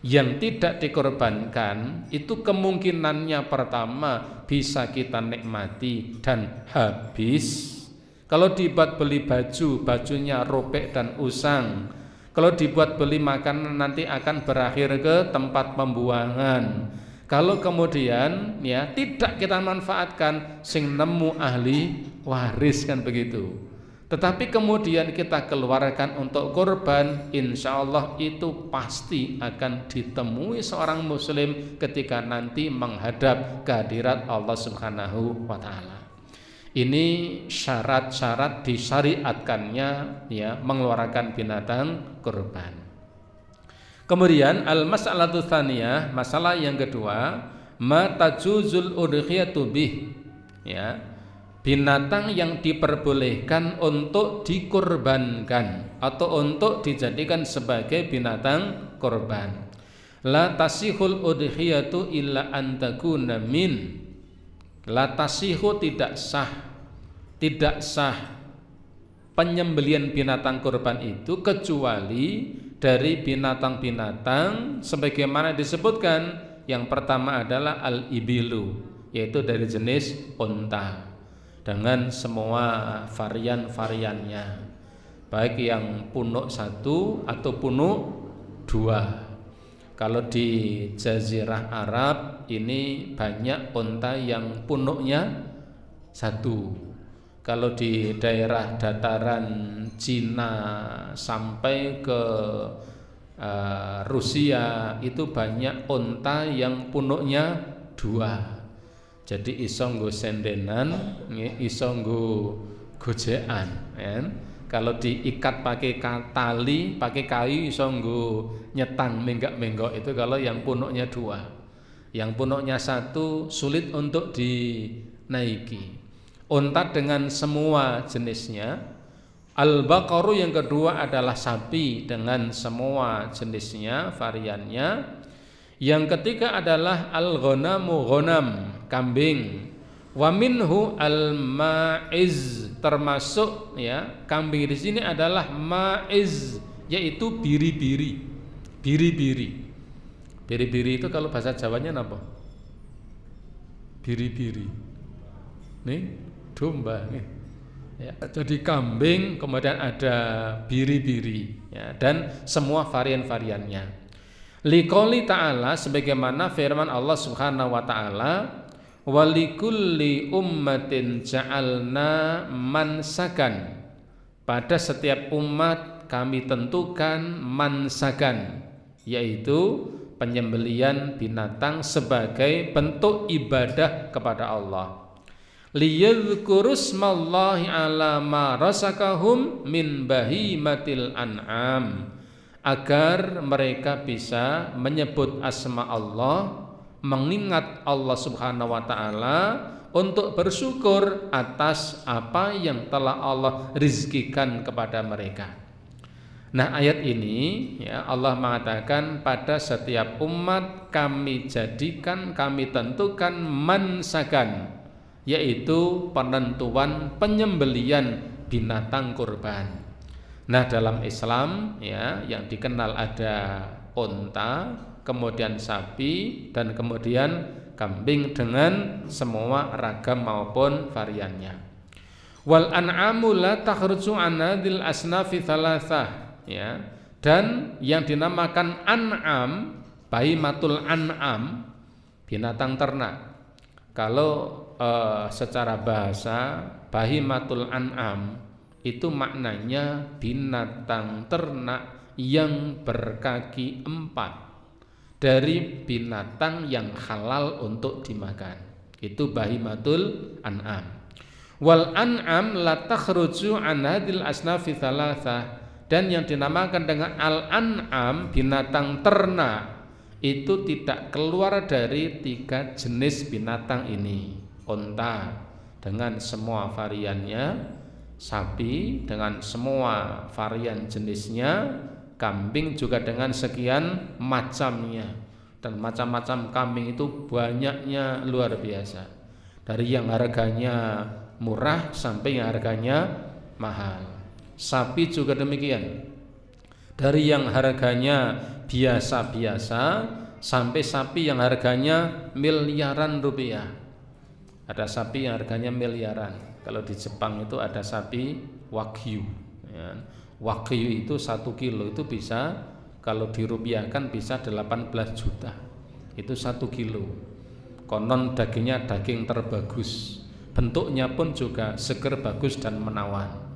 Yang tidak dikorbankan itu kemungkinannya pertama bisa kita nikmati dan habis. Kalau dibuat beli baju, bajunya robek dan usang. Kalau dibuat beli makanan nanti akan berakhir ke tempat pembuangan. Kalau kemudian ya tidak kita manfaatkan, sing nemu ahli waris kan begitu. Tetapi kemudian kita keluarkan untuk kurban, insya Allah itu pasti akan ditemui seorang muslim ketika nanti menghadap kehadirat Allah Subhanahu wa ta'ala. Ini syarat-syarat disyariatkannya ya mengeluarkan binatang kurban. Kemudian al-mas'alatu tsaniyah, masalah yang kedua, ma tajuzul udhiyatu bih, ya. Binatang yang diperbolehkan untuk dikurbankan atau untuk dijadikan sebagai binatang kurban. La tasihul udhiyatu illa an takuna min. La tasihu tidak sah penyembelian binatang kurban itu kecuali dari binatang-binatang sebagaimana disebutkan. Yang pertama adalah al-ibilu, yaitu dari jenis unta dengan semua varian-variannya, baik yang punuk 1 atau punuk 2. Kalau di Jazirah Arab ini banyak unta yang punuknya 1. Kalau di daerah dataran Cina sampai ke Rusia itu banyak unta yang punuknya 2. Jadi iso nggo sendenan, iso nggo gojekan, ya. Kalau diikat pakai tali, pakai kayu iso nggo nyetang menggak-menggok itu kalau yang punuknya 2. Yang punuknya 1 sulit untuk dinaiki. Unta dengan semua jenisnya. Al-baqaru yang kedua adalah sapi dengan semua jenisnya, variannya. Yang ketiga adalah al-ghanamu, ghanam, kambing. Wa minhu al-ma'iz, termasuk ya kambing di sini adalah ma'iz, yaitu biri-biri. Biri-biri. Biri-biri itu kalau bahasa Jawanya apa? Biri-biri. Nih domba nih. Ya, jadi kambing kemudian ada biri-biri ya, dan semua varian-variannya. Liqouli ta'ala, sebagaimana firman Allah Subhanahu wa ta'ala, walikulli ummatin ja'alna mansakan, pada setiap umat kami tentukan mansakan, yaitu penyembelian binatang sebagai bentuk ibadah kepada Allah. Liyadhkurusmallahi ala ma rasakahum min bahimatil an'am, agar mereka bisa menyebut asma Allah, mengingat Allah Subhanahu wa ta'ala untuk bersyukur atas apa yang telah Allah rizkikan kepada mereka. Nah, ayat ini ya, Allah mengatakan pada setiap umat kami jadikan, kami tentukan mansakan, yaitu penentuan penyembelian binatang kurban. Nah, dalam Islam ya, yang dikenal ada unta, kemudian sapi, dan kemudian kambing dengan semua ragam maupun variannya. Wal an'amu la takhruju an hadhil asnafi thalathah, ya, dan yang dinamakan an'am, bahimatul an'am, binatang ternak. Kalau secara bahasa bahimatul an'am itu maknanya binatang ternak yang berkaki 4 dari binatang yang halal untuk dimakan. Itu bahimatul an'am. Wal an'am la takhruju an hadhil asnafi thalathah, dan yang dinamakan dengan al-an'am, binatang ternak, itu tidak keluar dari 3 jenis binatang ini. Unta dengan semua variannya, sapi dengan semua varian jenisnya, kambing juga dengan sekian macamnya. Dan macam-macam kambing itu banyaknya luar biasa. Dari yang harganya murah sampai yang harganya mahal. Sapi juga demikian. Dari yang harganya biasa-biasa sampai sapi yang harganya miliaran rupiah. Ada sapi yang harganya miliaran. Kalau di Jepang itu ada sapi Wagyu, ya. Wagyu itu 1 kilo itu bisa, kalau dirupiahkan bisa 18 juta. Itu 1 kilo. Konon dagingnya daging terbagus. Bentuknya pun juga seger, bagus dan menawan.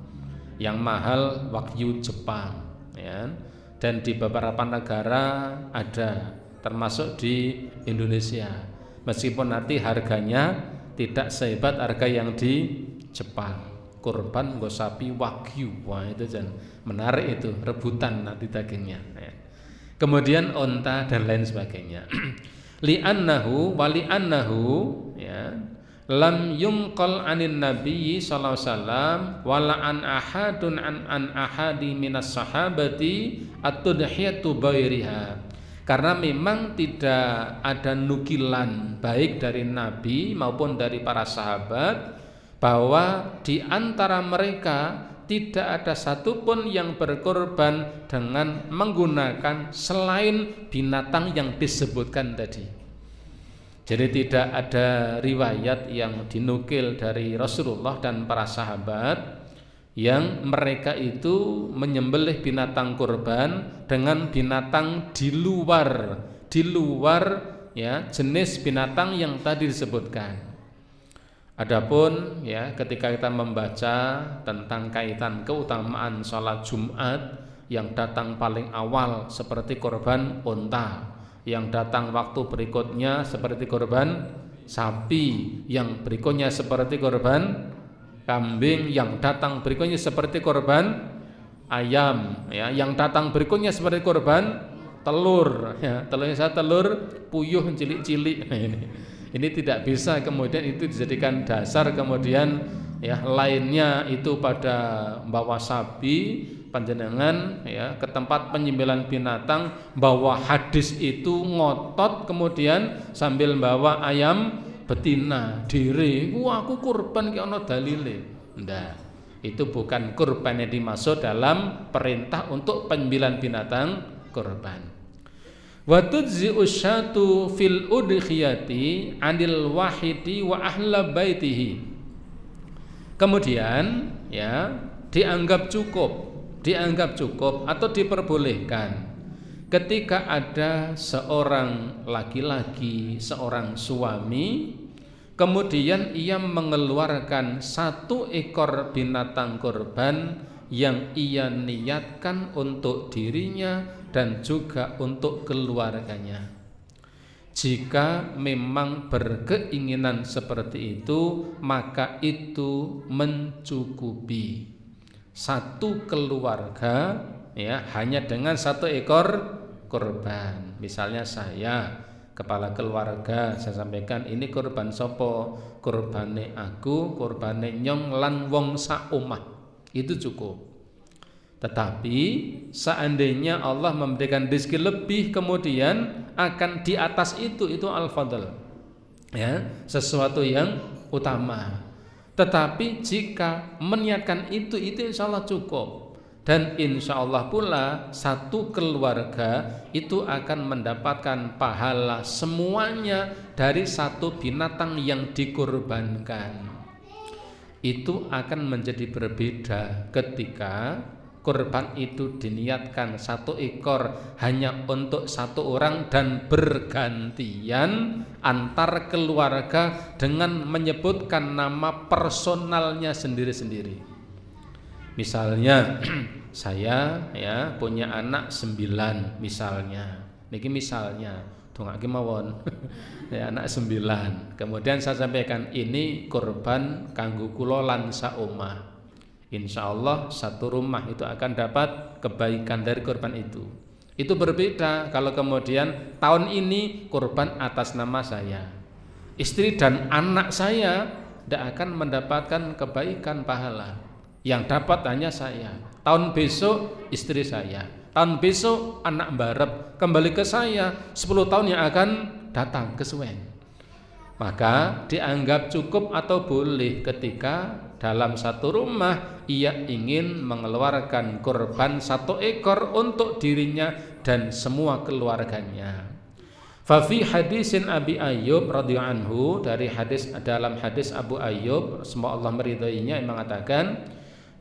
Yang mahal Wagyu Jepang, ya. Dan di beberapa negara ada, termasuk di Indonesia. Meskipun nanti harganya tidak sehebat harga yang di Jepang. Kurban nggo sapi Wagyu, wah itu jan menarik, itu rebutan nanti dagingnya, ya. Kemudian unta dan lain sebagainya. Li'annahu wali'annahu, ya, lam yunqal anin nabiyyi sallallahu alaihi wasallam wala an ahadun an ahadi minas sahabati at-tudhiyatu bairiha. Karena memang tidak ada nukilan baik dari Nabi maupun dari para sahabat bahwa di antara mereka tidak ada satupun yang berkorban dengan menggunakan selain binatang yang disebutkan tadi. Jadi tidak ada riwayat yang dinukil dari Rasulullah dan para sahabat yang mereka itu menyembelih binatang kurban dengan binatang di luar ya jenis binatang yang tadi disebutkan. Adapun ya ketika kita membaca tentang kaitan keutamaan sholat Jumat, yang datang paling awal seperti korban unta, yang datang waktu berikutnya seperti korban sapi, yang berikutnya seperti korban kambing, yang datang berikutnya seperti korban ayam, ya, yang datang berikutnya seperti korban telur, ya, telur puyuh cilik-cilik. Ini tidak bisa kemudian itu dijadikan dasar kemudian ya lainnya itu pada bawa sapi panjenengan ya ke tempat penyembelihan binatang, bawa hadis itu ngotot kemudian sambil bawa ayam betina diri, wah aku kurban ki ana dalile. Ndak, itu bukan kurban yang dimaksud dalam perintah untuk penyembelihan binatang kurban. Wa tujzi'u syatu fil udhiyati 'anil wahidi wa ahla baitihi. Kemudian ya dianggap cukup atau diperbolehkan ketika ada seorang laki-laki, seorang suami, kemudian ia mengeluarkan 1 ekor binatang kurban yang ia niatkan untuk dirinya dan juga untuk keluarganya. Jika memang berkeinginan seperti itu, maka itu mencukupi. 1 keluarga ya hanya dengan 1 ekor kurban. Misalnya saya kepala keluarga, saya sampaikan ini korban sopo, korbane aku, korbane nyong lan wong sak omah, itu cukup. Tetapi seandainya Allah memberikan rezeki lebih, kemudian akan di atas itu al-fadl, ya, sesuatu yang utama. Tetapi jika meniatkan itu insya Allah cukup. Dan insya Allah pula satu keluarga itu akan mendapatkan pahala semuanya dari satu binatang yang dikurbankan. Itu akan menjadi berbeda ketika kurban itu diniatkan 1 ekor hanya untuk 1 orang dan bergantian antar keluarga dengan menyebutkan nama personalnya sendiri-sendiri. Misalnya saya ya punya anak 9 misalnya. Niki misalnya, dongake mawon. Ya, anak 9. Kemudian saya sampaikan ini kurban kanggo kula lan sak omah. Insyaallah satu rumah itu akan dapat kebaikan dari kurban itu. Itu berbeda kalau kemudian tahun ini kurban atas nama saya. Istri dan anak saya tidak akan mendapatkan kebaikan pahala. Yang dapat hanya saya. Tahun besok istri saya, tahun besok anak barep, kembali ke saya 10 tahun yang akan datang kesuwen. Maka dianggap cukup atau boleh ketika dalam satu rumah ia ingin mengeluarkan kurban 1 ekor untuk dirinya dan semua keluarganya. Fafi hadisin Abi Ayyub radhiyallahu anhu, dari dalam hadis Abu Ayyub semoga Allah meridhoinya, yang mengatakan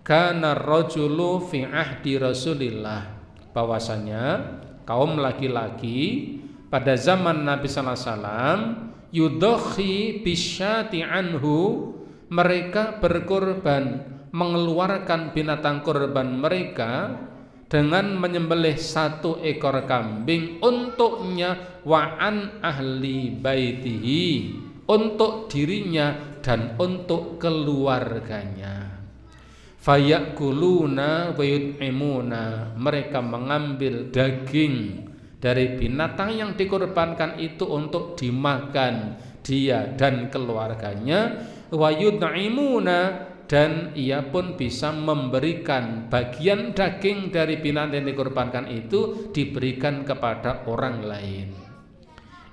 kana rajulu fi ahdi Rasulillah, bahwasanya kaum laki-laki pada zaman Nabi sallallahu alaihi wasallam yudakhi bisyati anhu, mereka berkorban mengeluarkan binatang korban mereka dengan menyembelih 1 ekor kambing untuknya, wa an ahli baitihi, untuk dirinya dan untuk keluarganya. Fayakuluna wa yut'imuna, mereka mengambil daging dari binatang yang dikorbankan itu untuk dimakan dia dan keluarganya, wa yut'imuna, dan ia pun bisa memberikan bagian daging dari binatang yang dikorbankan itu diberikan kepada orang lain.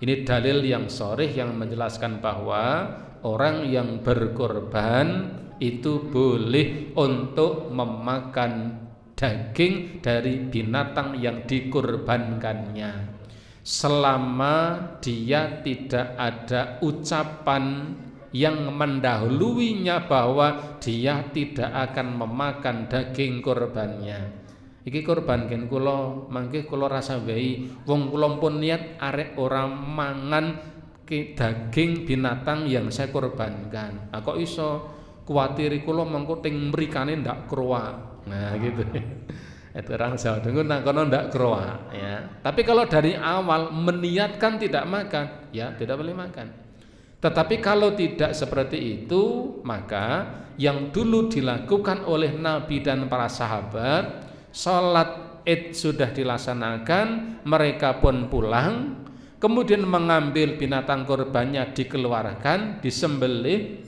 Ini dalil yang sharih yang menjelaskan bahwa orang yang berkorban itu boleh untuk memakan daging dari binatang yang dikurbankannya, selama dia tidak ada ucapan yang mendahuluinya bahwa dia tidak akan memakan daging kurbannya. Iki kurban ken kula, mangke kula rasa wae wong kula pun niat arek ora mangan daging binatang yang saya kurbankan. Kok iso? Kuwatiri kula mengko ting mrikane ndak kroak. Nah gitu. Itu orang Jawa Tengah nang kono ndak kroak ya. Tapi kalau dari awal meniatkan tidak makan, ya tidak boleh makan. Tetapi kalau tidak seperti itu, maka yang dulu dilakukan oleh Nabi dan para sahabat, salat Id sudah dilaksanakan, mereka pun pulang, kemudian mengambil binatang kurbannya dikeluarkan, disembelih,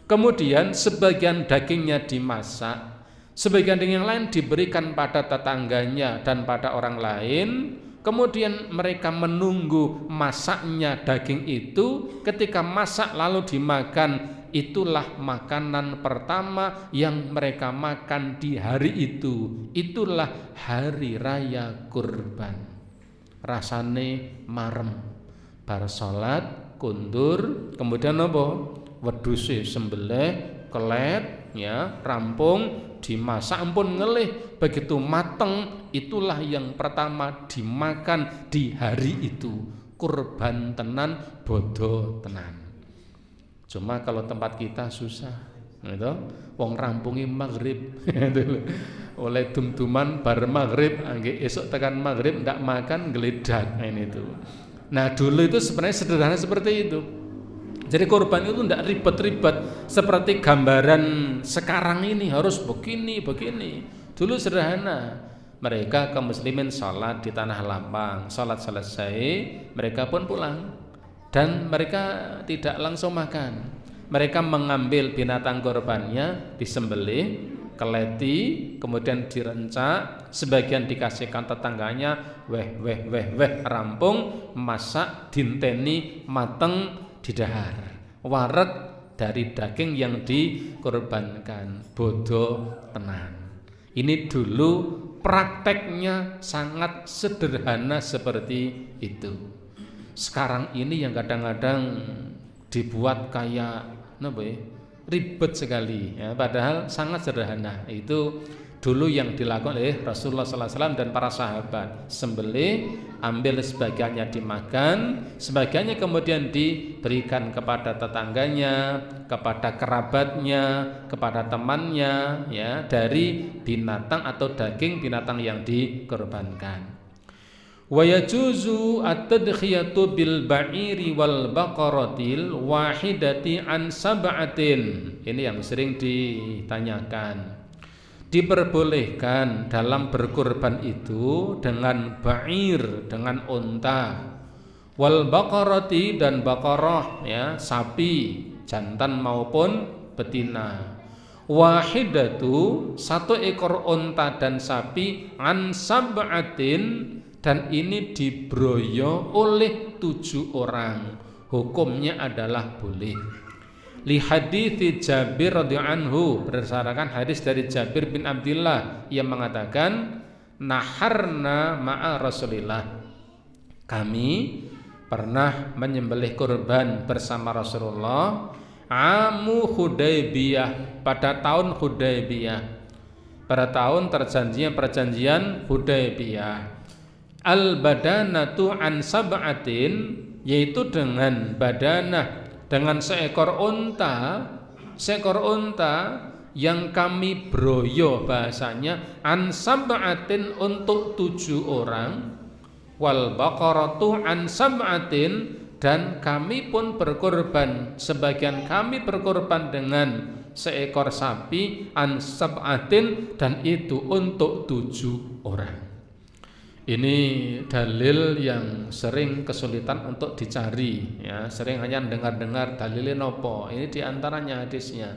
kemudian sebagian dagingnya dimasak, sebagian daging yang lain diberikan pada tetangganya dan pada orang lain. Kemudian mereka menunggu masaknya daging itu. Ketika masak lalu dimakan, itulah makanan pertama yang mereka makan di hari itu. Itulah hari raya kurban. Rasane marem, bar salat kundur, kemudian apa? Wedhuse sembelih, kelet, ya, rampung, dimasak ampun ngelih, begitu mateng, itulah yang pertama dimakan di hari itu. Kurban tenan, bodo tenan. Cuma kalau tempat kita susah, gitu. Wong rampungi maghrib, oleh dum-duman bar maghrib, angge esok tekan maghrib ndak makan geledak, ini itu. Nah dulu itu sebenarnya sederhana seperti itu. Jadi kurban itu tidak ribet-ribet seperti gambaran sekarang ini harus begini. Dulu sederhana. Mereka kaum muslimin sholat di tanah lapang, sholat selesai mereka pun pulang, dan mereka tidak langsung makan. Mereka mengambil binatang korbannya, disembelih, keleti, kemudian direncak, sebagian dikasihkan tetangganya, rampung, masak, dinteni, mateng, didahar, waret dari daging yang dikorbankan. Bodoh tenan. Ini dulu prakteknya sangat sederhana seperti itu. Sekarang ini yang kadang-kadang dibuat kayak ribet sekali ya, padahal sangat sederhana. Itu dulu yang dilakukan oleh Rasulullah SAW dan para sahabat. Sembelih, ambil sebagiannya dimakan, sebagiannya kemudian diberikan kepada tetangganya, kepada kerabatnya, kepada temannya ya, dari binatang atau daging binatang yang dikorbankan. Wa yajuzu at-tadkhiyatu bil ba'iri wal baqaratil wahidati an sab'atin. Ini yang sering ditanyakan. Diperbolehkan dalam berkurban itu dengan ba'ir, dengan unta, wal baqarati, dan baqarah ya, sapi jantan maupun betina. Wahidatu, satu ekor unta dan sapi, an sab'atin, dan ini dibroyo oleh 7 orang. Hukumnya adalah boleh. Li hadithi Jabir radhiyallahu anhu, berdasarkan hadis dari Jabir bin Abdullah yang mengatakan, naharna ma'a Rasulillah, kami pernah menyembelih kurban bersama Rasulullah amu Hudaybiyah, pada tahun Hudaybiyah, pada tahun terjanjinya perjanjian Hudaybiyah. Al badanatu an sab'atin, yaitu dengan badanah, dengan seekor unta yang kami broyo, bahasanya an sab'atin, untuk 7 orang, wal baqaratu an sab'atin, dan kami pun berkorban, sebagian kami berkorban dengan seekor sapi, an sab'atin, dan itu untuk 7 orang. Ini dalil yang sering kesulitan untuk dicari ya, sering hanya dengar-dengar dalilnya nopo. Ini diantaranya hadisnya,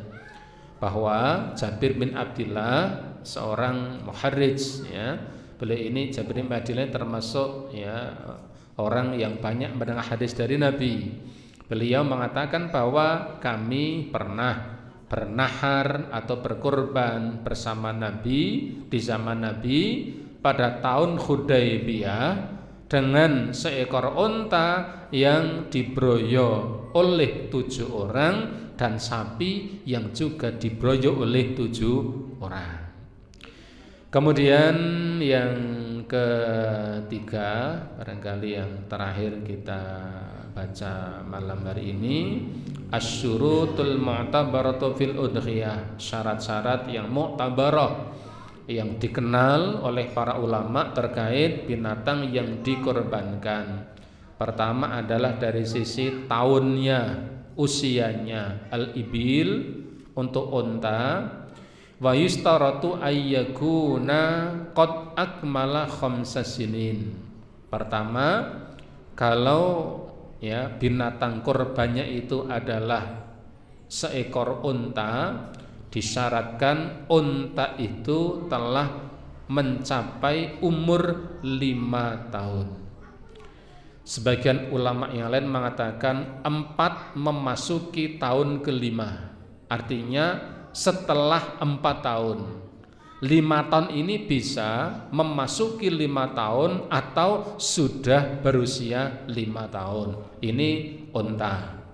bahwa Jabir bin Abdullah seorang muharrij ya, beliau ini Jabir bin Abdullah termasuk ya orang yang banyak mendengar hadis dari Nabi. Beliau mengatakan bahwa kami pernah bernahar atau berkorban bersama Nabi di zaman Nabi pada tahun Hudaybiyah dengan seekor unta yang dibroyo oleh 7 orang dan sapi yang juga dibroyo oleh 7 orang. Kemudian yang ketiga, barangkali yang terakhir kita baca malam hari ini, asyurutul mu'tabaratu fil udhiyah, syarat-syarat yang mu'tabarah, yang dikenal oleh para ulama terkait binatang yang dikorbankan. Pertama adalah dari sisi tahunnya, usianya, al-ibil untuk unta, wa yustaratu ayyakuna qad akmala 5 sinin. Pertama, kalau ya binatang korbannya itu adalah seekor unta, disyaratkan unta itu telah mencapai umur 5 tahun. Sebagian ulama yang lain mengatakan 4 memasuki tahun ke-5. Artinya setelah 4 tahun. 5 tahun ini bisa memasuki 5 tahun atau sudah berusia 5 tahun. Ini unta.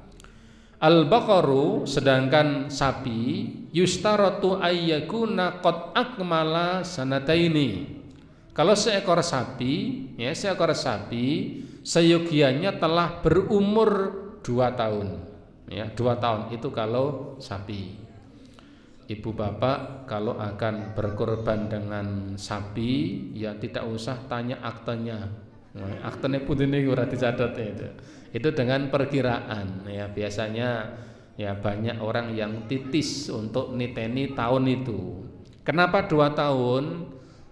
Al-baqaru, sedangkan sapi, yustaratu ayyakuna qad akmala sanataini. Kalau seekor sapi, ya seekor sapi seyogianya telah berumur 2 tahun. Ya, 2 tahun itu kalau sapi. Ibu bapak kalau akan berkorban dengan sapi, ya tidak usah tanya aktenya. Aktenya pun ini ora dicatat itu. Itu dengan perkiraan ya, biasanya ya banyak orang yang titis untuk niteni tahun itu. Kenapa 2 tahun?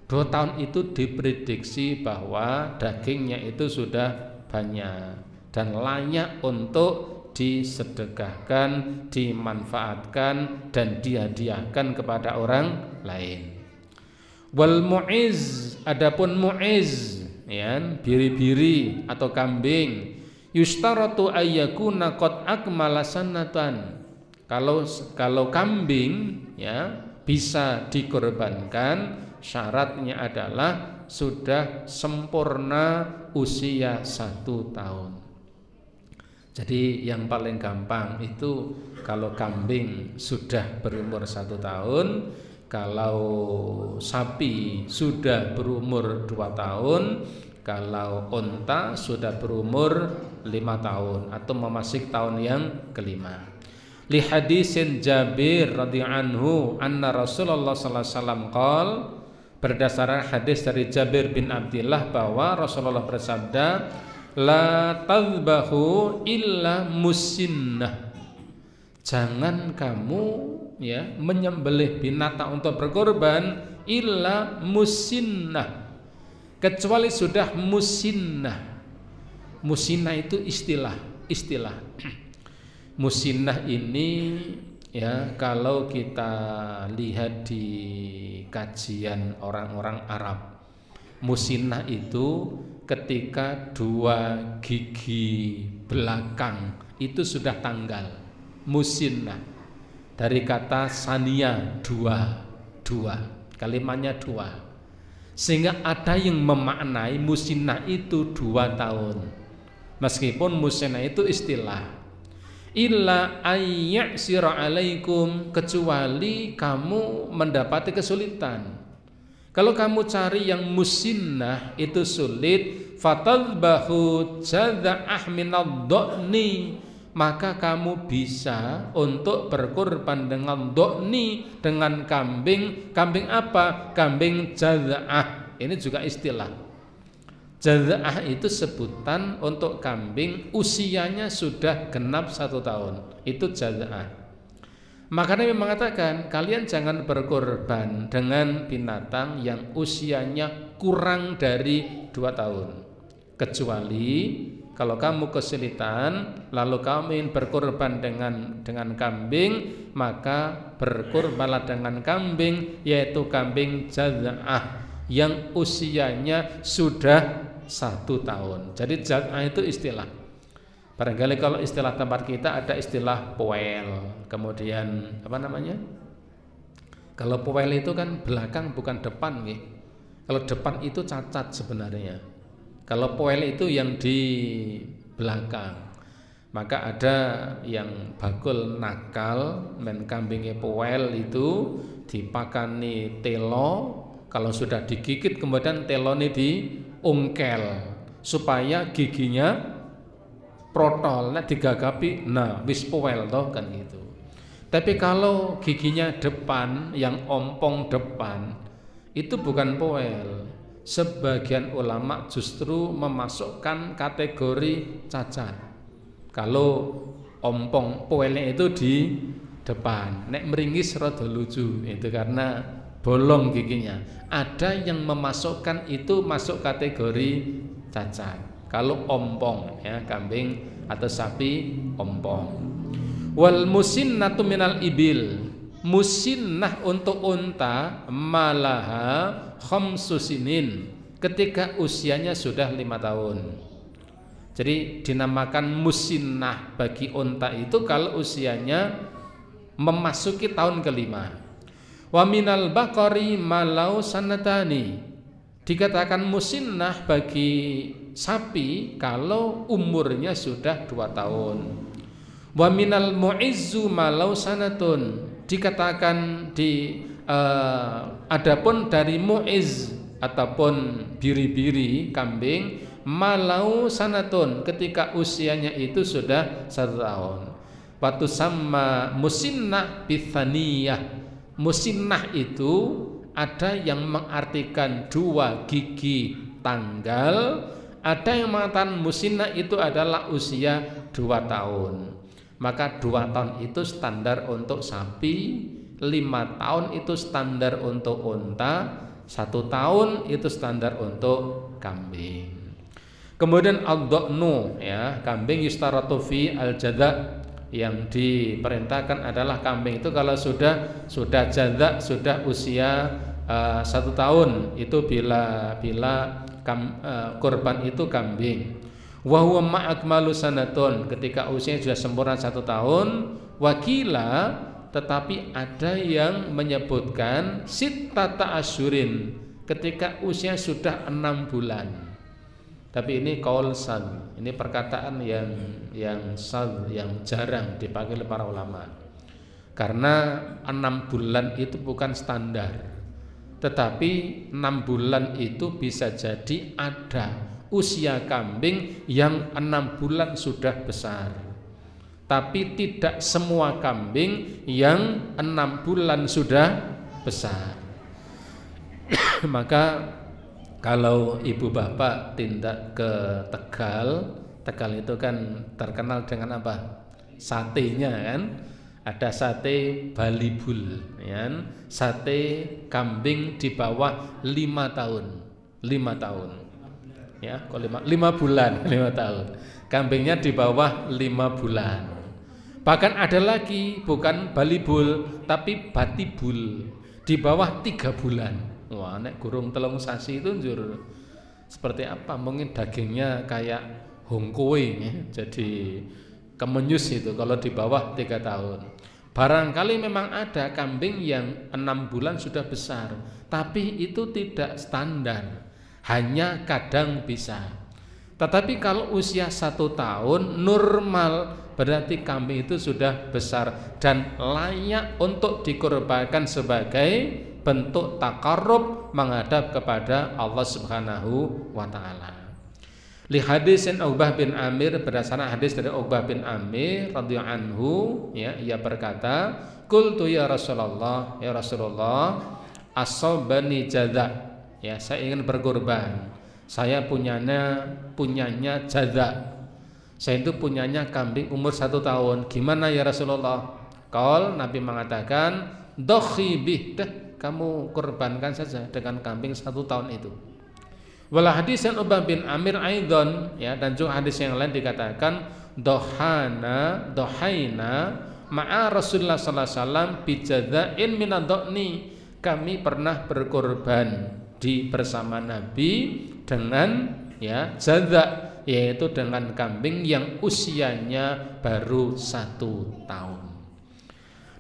2 tahun itu diprediksi bahwa dagingnya itu sudah banyak dan layak untuk disedekahkan, dimanfaatkan dan dihadiahkan kepada orang lain. Wal mu'iz, adapun mu'iz, ya, biri-biri atau kambing, yustaratu ayyakuna qad akmala sanatan. Kalau kambing, ya, bisa dikorbankan, syaratnya adalah sudah sempurna usia 1 tahun. Jadi yang paling gampang itu kalau kambing sudah berumur 1 tahun, kalau sapi sudah berumur 2 tahun, kalau unta sudah berumur 5 tahun atau memasuki tahun yang kelima. Li hadisin Jabir radhiyallahu anhu anna Rasulullah sallallahu alaihi wasallam qol, berdasarkan hadis dari Jabir bin Abdullah bahwa Rasulullah bersabda, la tadbahu illa musinnah. Jangan kamu, ya, menyembelih binatang untuk berkorban illa musinnah, kecuali sudah musinnah. Musinnah itu istilah. Musinnah ini, ya, kalau kita lihat di kajian orang-orang Arab, musinnah itu ketika 2 gigi belakang itu sudah tanggal. Musinnah dari kata sania, dua, kalimatnya 2, sehingga ada yang memaknai musinnah itu 2 tahun, meskipun musinnah itu istilah. Illa ayyasira alaikum, kecuali kamu mendapati kesulitan. Kalau kamu cari yang musinnah itu sulit, fatadbahu jadza'ah minadh-dhani, maka kamu bisa untuk berkorban dengan dhani, dengan kambing. Kambing apa? Kambing jadza'ah. Ini juga istilah. Jadza'ah itu sebutan untuk kambing usianya sudah genap 1 tahun. Itu jadza'ah. Maka Nabi mengatakan, kalian jangan berkorban dengan binatang yang usianya kurang dari 2 tahun, kecuali kalau kamu kesulitan lalu kamu ingin berkorban dengan kambing, maka berkorbanlah dengan kambing, yaitu kambing jadza'ah yang usianya sudah 1 tahun. Jadi jadza'ah itu istilah. Barangkali kalau istilah tempat kita ada istilah poel, kemudian apa namanya? Kalau poel itu kan belakang bukan depan, nih. Kalau depan itu cacat sebenarnya. Kalau poel itu yang di belakang. Maka ada yang bakul nakal, men kambingnya poel itu dipakani telo. Kalau sudah digigit kemudian telo ini diungkel supaya giginya protol, nek digagapi, nah wis poel toh kan gitu. Tapi kalau giginya depan, yang ompong depan, itu bukan poel. Sebagian ulama justru memasukkan kategori cacat. Kalau ompong poelnya itu di depan, nek meringis rada lucu, itu karena bolong giginya. Ada yang memasukkan itu masuk kategori cacat. Kalau ompong, ya, kambing atau sapi ompong. Wal musinnatu minal ibil, musinnah untuk unta malaha khamsusinin, ketika usianya sudah 5 tahun. Jadi dinamakan musinnah bagi unta itu kalau usianya memasuki tahun kelima. Wa minal baqari malau sanatani, dikatakan musinnah bagi sapi kalau umurnya sudah 2 tahun. Wa minal mu'izzu malau sanatun, dikatakan adapun dari mu'iz ataupun biri-biri kambing malau sanatun, ketika usianya itu sudah 1 tahun. Watu sama musinnah bithaniyah. Musinnah itu ada yang mengartikan 2 gigi tanggal, ada yang mengatakan musinnah itu adalah usia 2 tahun. Maka 2 tahun itu standar untuk sapi, 5 tahun itu standar untuk unta, 1 tahun itu standar untuk kambing. Kemudian ad-dha'nu, ya, kambing yustaratu fi al-jadza, yang diperintahkan adalah kambing itu kalau sudah jadza, sudah usia 1 tahun, itu bila kurban itu kambing. Wa huwa ma'akmalu sanatun, ketika usianya sudah sempurna 1 tahun. Wakila, tetapi ada yang menyebutkan sittata asyurin, ketika usia sudah 6 bulan. Tapi ini qaul sad, ini perkataan yang sad, yang jarang dipakai oleh para ulama. Karena 6 bulan itu bukan standar. Tetapi 6 bulan itu bisa jadi ada usia kambing yang 6 bulan sudah besar. Tapi tidak semua kambing yang 6 bulan sudah besar. Maka kalau ibu bapak tindak ke Tegal itu kan terkenal dengan apa? Satenya kan. Ada sate balibul, ya. Sate kambing di bawah 5 tahun. 5 tahun. Ya, kok 5 bulan, 5 tahun. Kambingnya di bawah 5 bulan. Bahkan ada lagi bukan balibul tapi batibul, di bawah 3 bulan. Wah, nek gurung telung sasi itu njur seperti apa? Mungkin dagingnya kayak hongkoe, ya. Jadi kemenyus itu kalau di bawah 3 tahun. Barangkali memang ada kambing yang 6 bulan sudah besar, tapi itu tidak standar, hanya kadang bisa. Tetapi kalau usia 1 tahun normal, berarti kambing itu sudah besar dan layak untuk dikorbankan sebagai bentuk takarrub menghadap kepada Allah Subhanahu wa taala. Li hadisin Uqbah bin Amir, berdasarkan hadis dari Uqbah bin Amir radhiyallahu anhu, ya, ia berkata, qultu ya Rasulullah, asabani jadza, ya, saya ingin berkorban, saya punyanya jadza, saya itu punyanya kambing umur 1 tahun, gimana ya Rasulullah? Qal, Nabi mengatakan, dokhi bih, kamu korbankan saja dengan kambing 1 tahun itu. Wala hadisan Uqbah bin Amir aidon, ya, dan juga hadis yang lain dikatakan dohaina ma'a Rasulullah sallallahu alaihi wasallam bi jadza'in min ad-dhani, kami pernah berkorban bersama Nabi dengan, ya, jadza, yaitu dengan kambing yang usianya baru 1 tahun.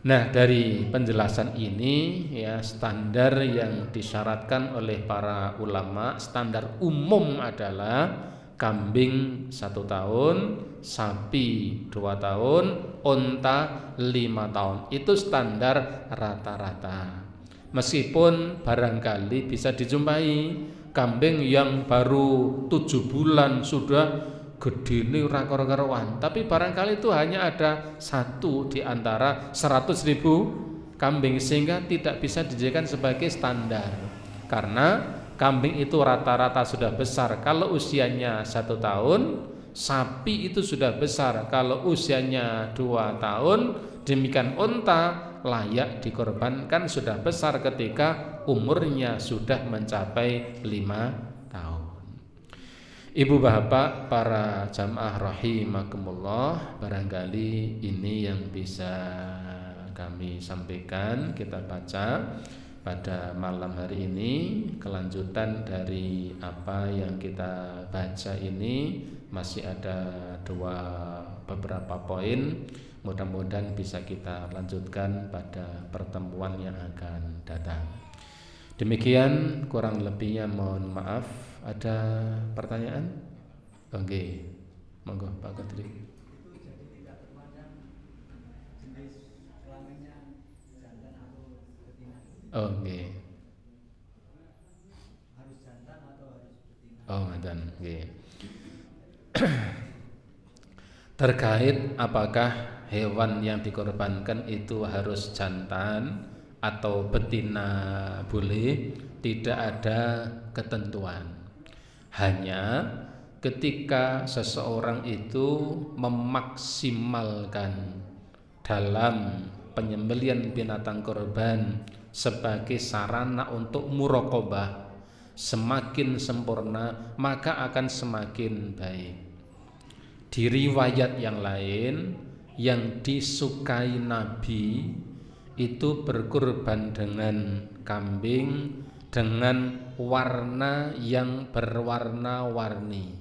Nah, dari penjelasan ini, ya, standar yang disyaratkan oleh para ulama, standar umum adalah kambing 1 tahun, sapi 2 tahun, unta 5 tahun. Itu standar rata-rata. Meskipun barangkali bisa dijumpai kambing yang baru 7 bulan sudah gede ini karo-karoan, tapi barangkali itu hanya ada 1 di antara 100.000 kambing, sehingga tidak bisa dijadikan sebagai standar. Karena kambing itu rata-rata sudah besar kalau usianya 1 tahun, sapi itu sudah besar kalau usianya 2 tahun, demikian unta layak dikorbankan sudah besar ketika umurnya sudah mencapai 5 tahun. Ibu bapak para jamaah rahimakumullah, barangkali ini yang bisa kami sampaikan, kita baca pada malam hari ini. Kelanjutan dari apa yang kita baca ini masih ada beberapa poin, mudah-mudahan bisa kita lanjutkan pada pertemuan yang akan datang. Demikian, kurang lebihnya mohon maaf. Ada pertanyaan? Oke, monggo Pak Kodri. Oke. Oh, dan oke. Terkait apakah hewan yang dikorbankan itu harus jantan atau betina boleh, tidak ada ketentuan. Hanya ketika seseorang itu memaksimalkan dalam penyembelihan binatang korban sebagai sarana untuk muraqabah semakin sempurna, maka akan semakin baik. Di riwayat yang lain, yang disukai Nabi itu berkurban dengan kambing dengan warna yang berwarna-warni.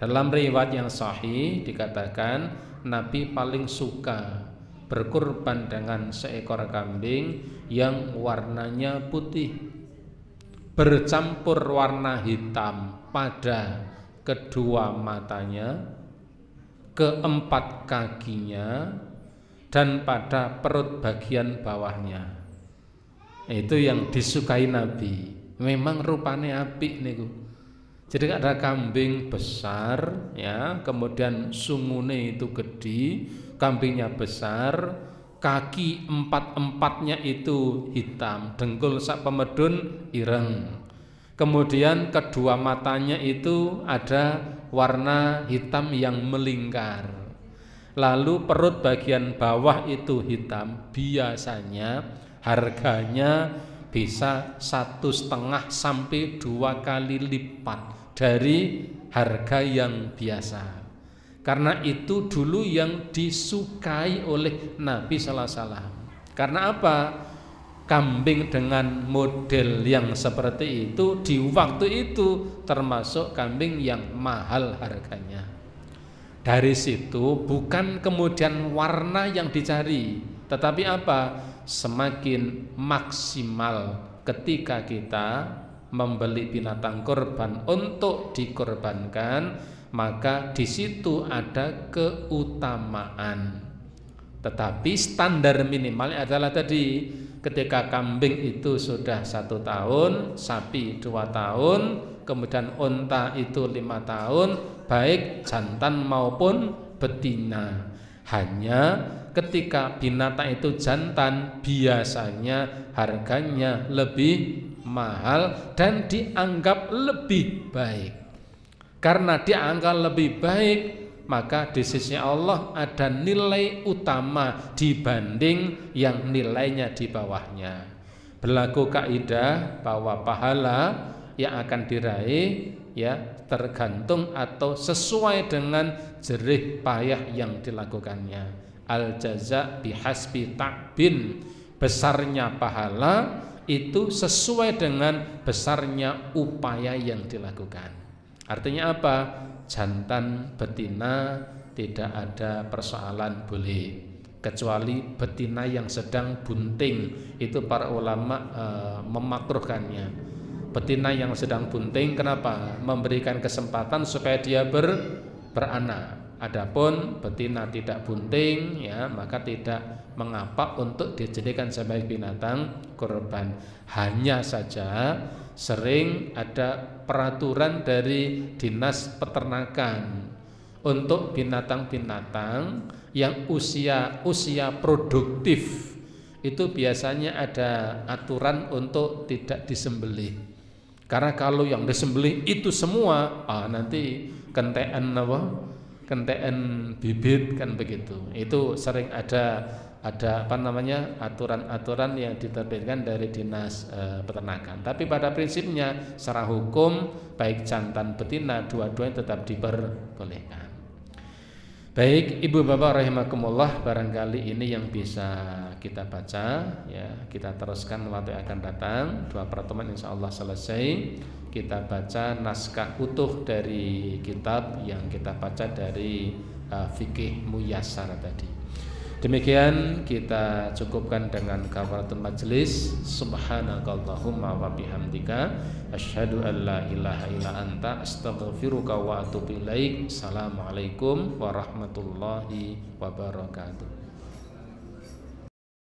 Dalam riwayat yang sahih dikatakan Nabi paling suka berkurban dengan seekor kambing yang warnanya putih bercampur warna hitam pada kedua matanya, keempat kakinya, dan pada perut bagian bawahnya. Itu yang disukai Nabi. Memang rupanya apik niku. Jadi ada kambing besar ya, kemudian sungune itu gede, kambingnya besar, kaki empat-empatnya itu hitam, dengkul sak pemedun ireng. Kemudian kedua matanya itu ada warna hitam yang melingkar. Lalu perut bagian bawah itu hitam. Biasanya harganya bisa 1,5 sampai 2 kali lipat dari harga yang biasa. Karena itu dulu yang disukai oleh Nabi sallallahu alaihi wasallam. Karena apa? Kambing dengan model yang seperti itu di waktu itu termasuk kambing yang mahal harganya. Dari situ bukan kemudian warna yang dicari, tetapi apa? Semakin maksimal ketika kita membeli binatang kurban untuk dikorbankan, maka di situ ada keutamaan. Tetapi standar minimalnya adalah tadi, ketika kambing itu sudah 1 tahun, sapi 2 tahun, kemudian unta itu 5 tahun, baik jantan maupun betina. Hanya ketika binatang itu jantan, biasanya harganya lebih mahal dan dianggap lebih baik. Karena dianggap lebih baik, maka di sisi Allah ada nilai utama dibanding yang nilainya di bawahnya. Berlaku kaidah bahwa pahala yang akan diraih ya tergantung atau sesuai dengan jerih payah yang dilakukannya. Al jaza bihasbi ta'bin, besarnya pahala itu sesuai dengan besarnya upaya yang dilakukan. Artinya apa? Jantan betina tidak ada persoalan boleh, kecuali betina yang sedang bunting, itu para ulama memakruhkannya. Betina yang sedang bunting, kenapa? Memberikan kesempatan supaya dia beranak. Adapun betina tidak bunting ya, maka tidak mengapa untuk dijadikan sebagai binatang kurban. Hanya saja sering ada peraturan dari dinas peternakan untuk binatang-binatang yang usia produktif itu biasanya ada aturan untuk tidak disembelih. Karena kalau yang disembelih itu semua, nanti kentean bibit kan begitu. Itu sering ada aturan-aturan yang diterbitkan dari dinas peternakan. Tapi pada prinsipnya secara hukum baik jantan betina dua-duanya tetap diperbolehkan. Baik ibu bapak rahimakumullah, barangkali ini yang bisa kita baca ya, kita teruskan waktu yang akan datang. 2 pertemuan insyaallah selesai. Kita baca naskah utuh dari kitab yang kita baca dari fikih muyassar tadi. Demikian kita cukupkan dengan kafaratul majlis. Subhanakallahumma wa bihamdika asyhadu an la ilaha illa anta astaghfiruka wa atubu ilaik. Assalamualaikum warahmatullahi wabarakatuh.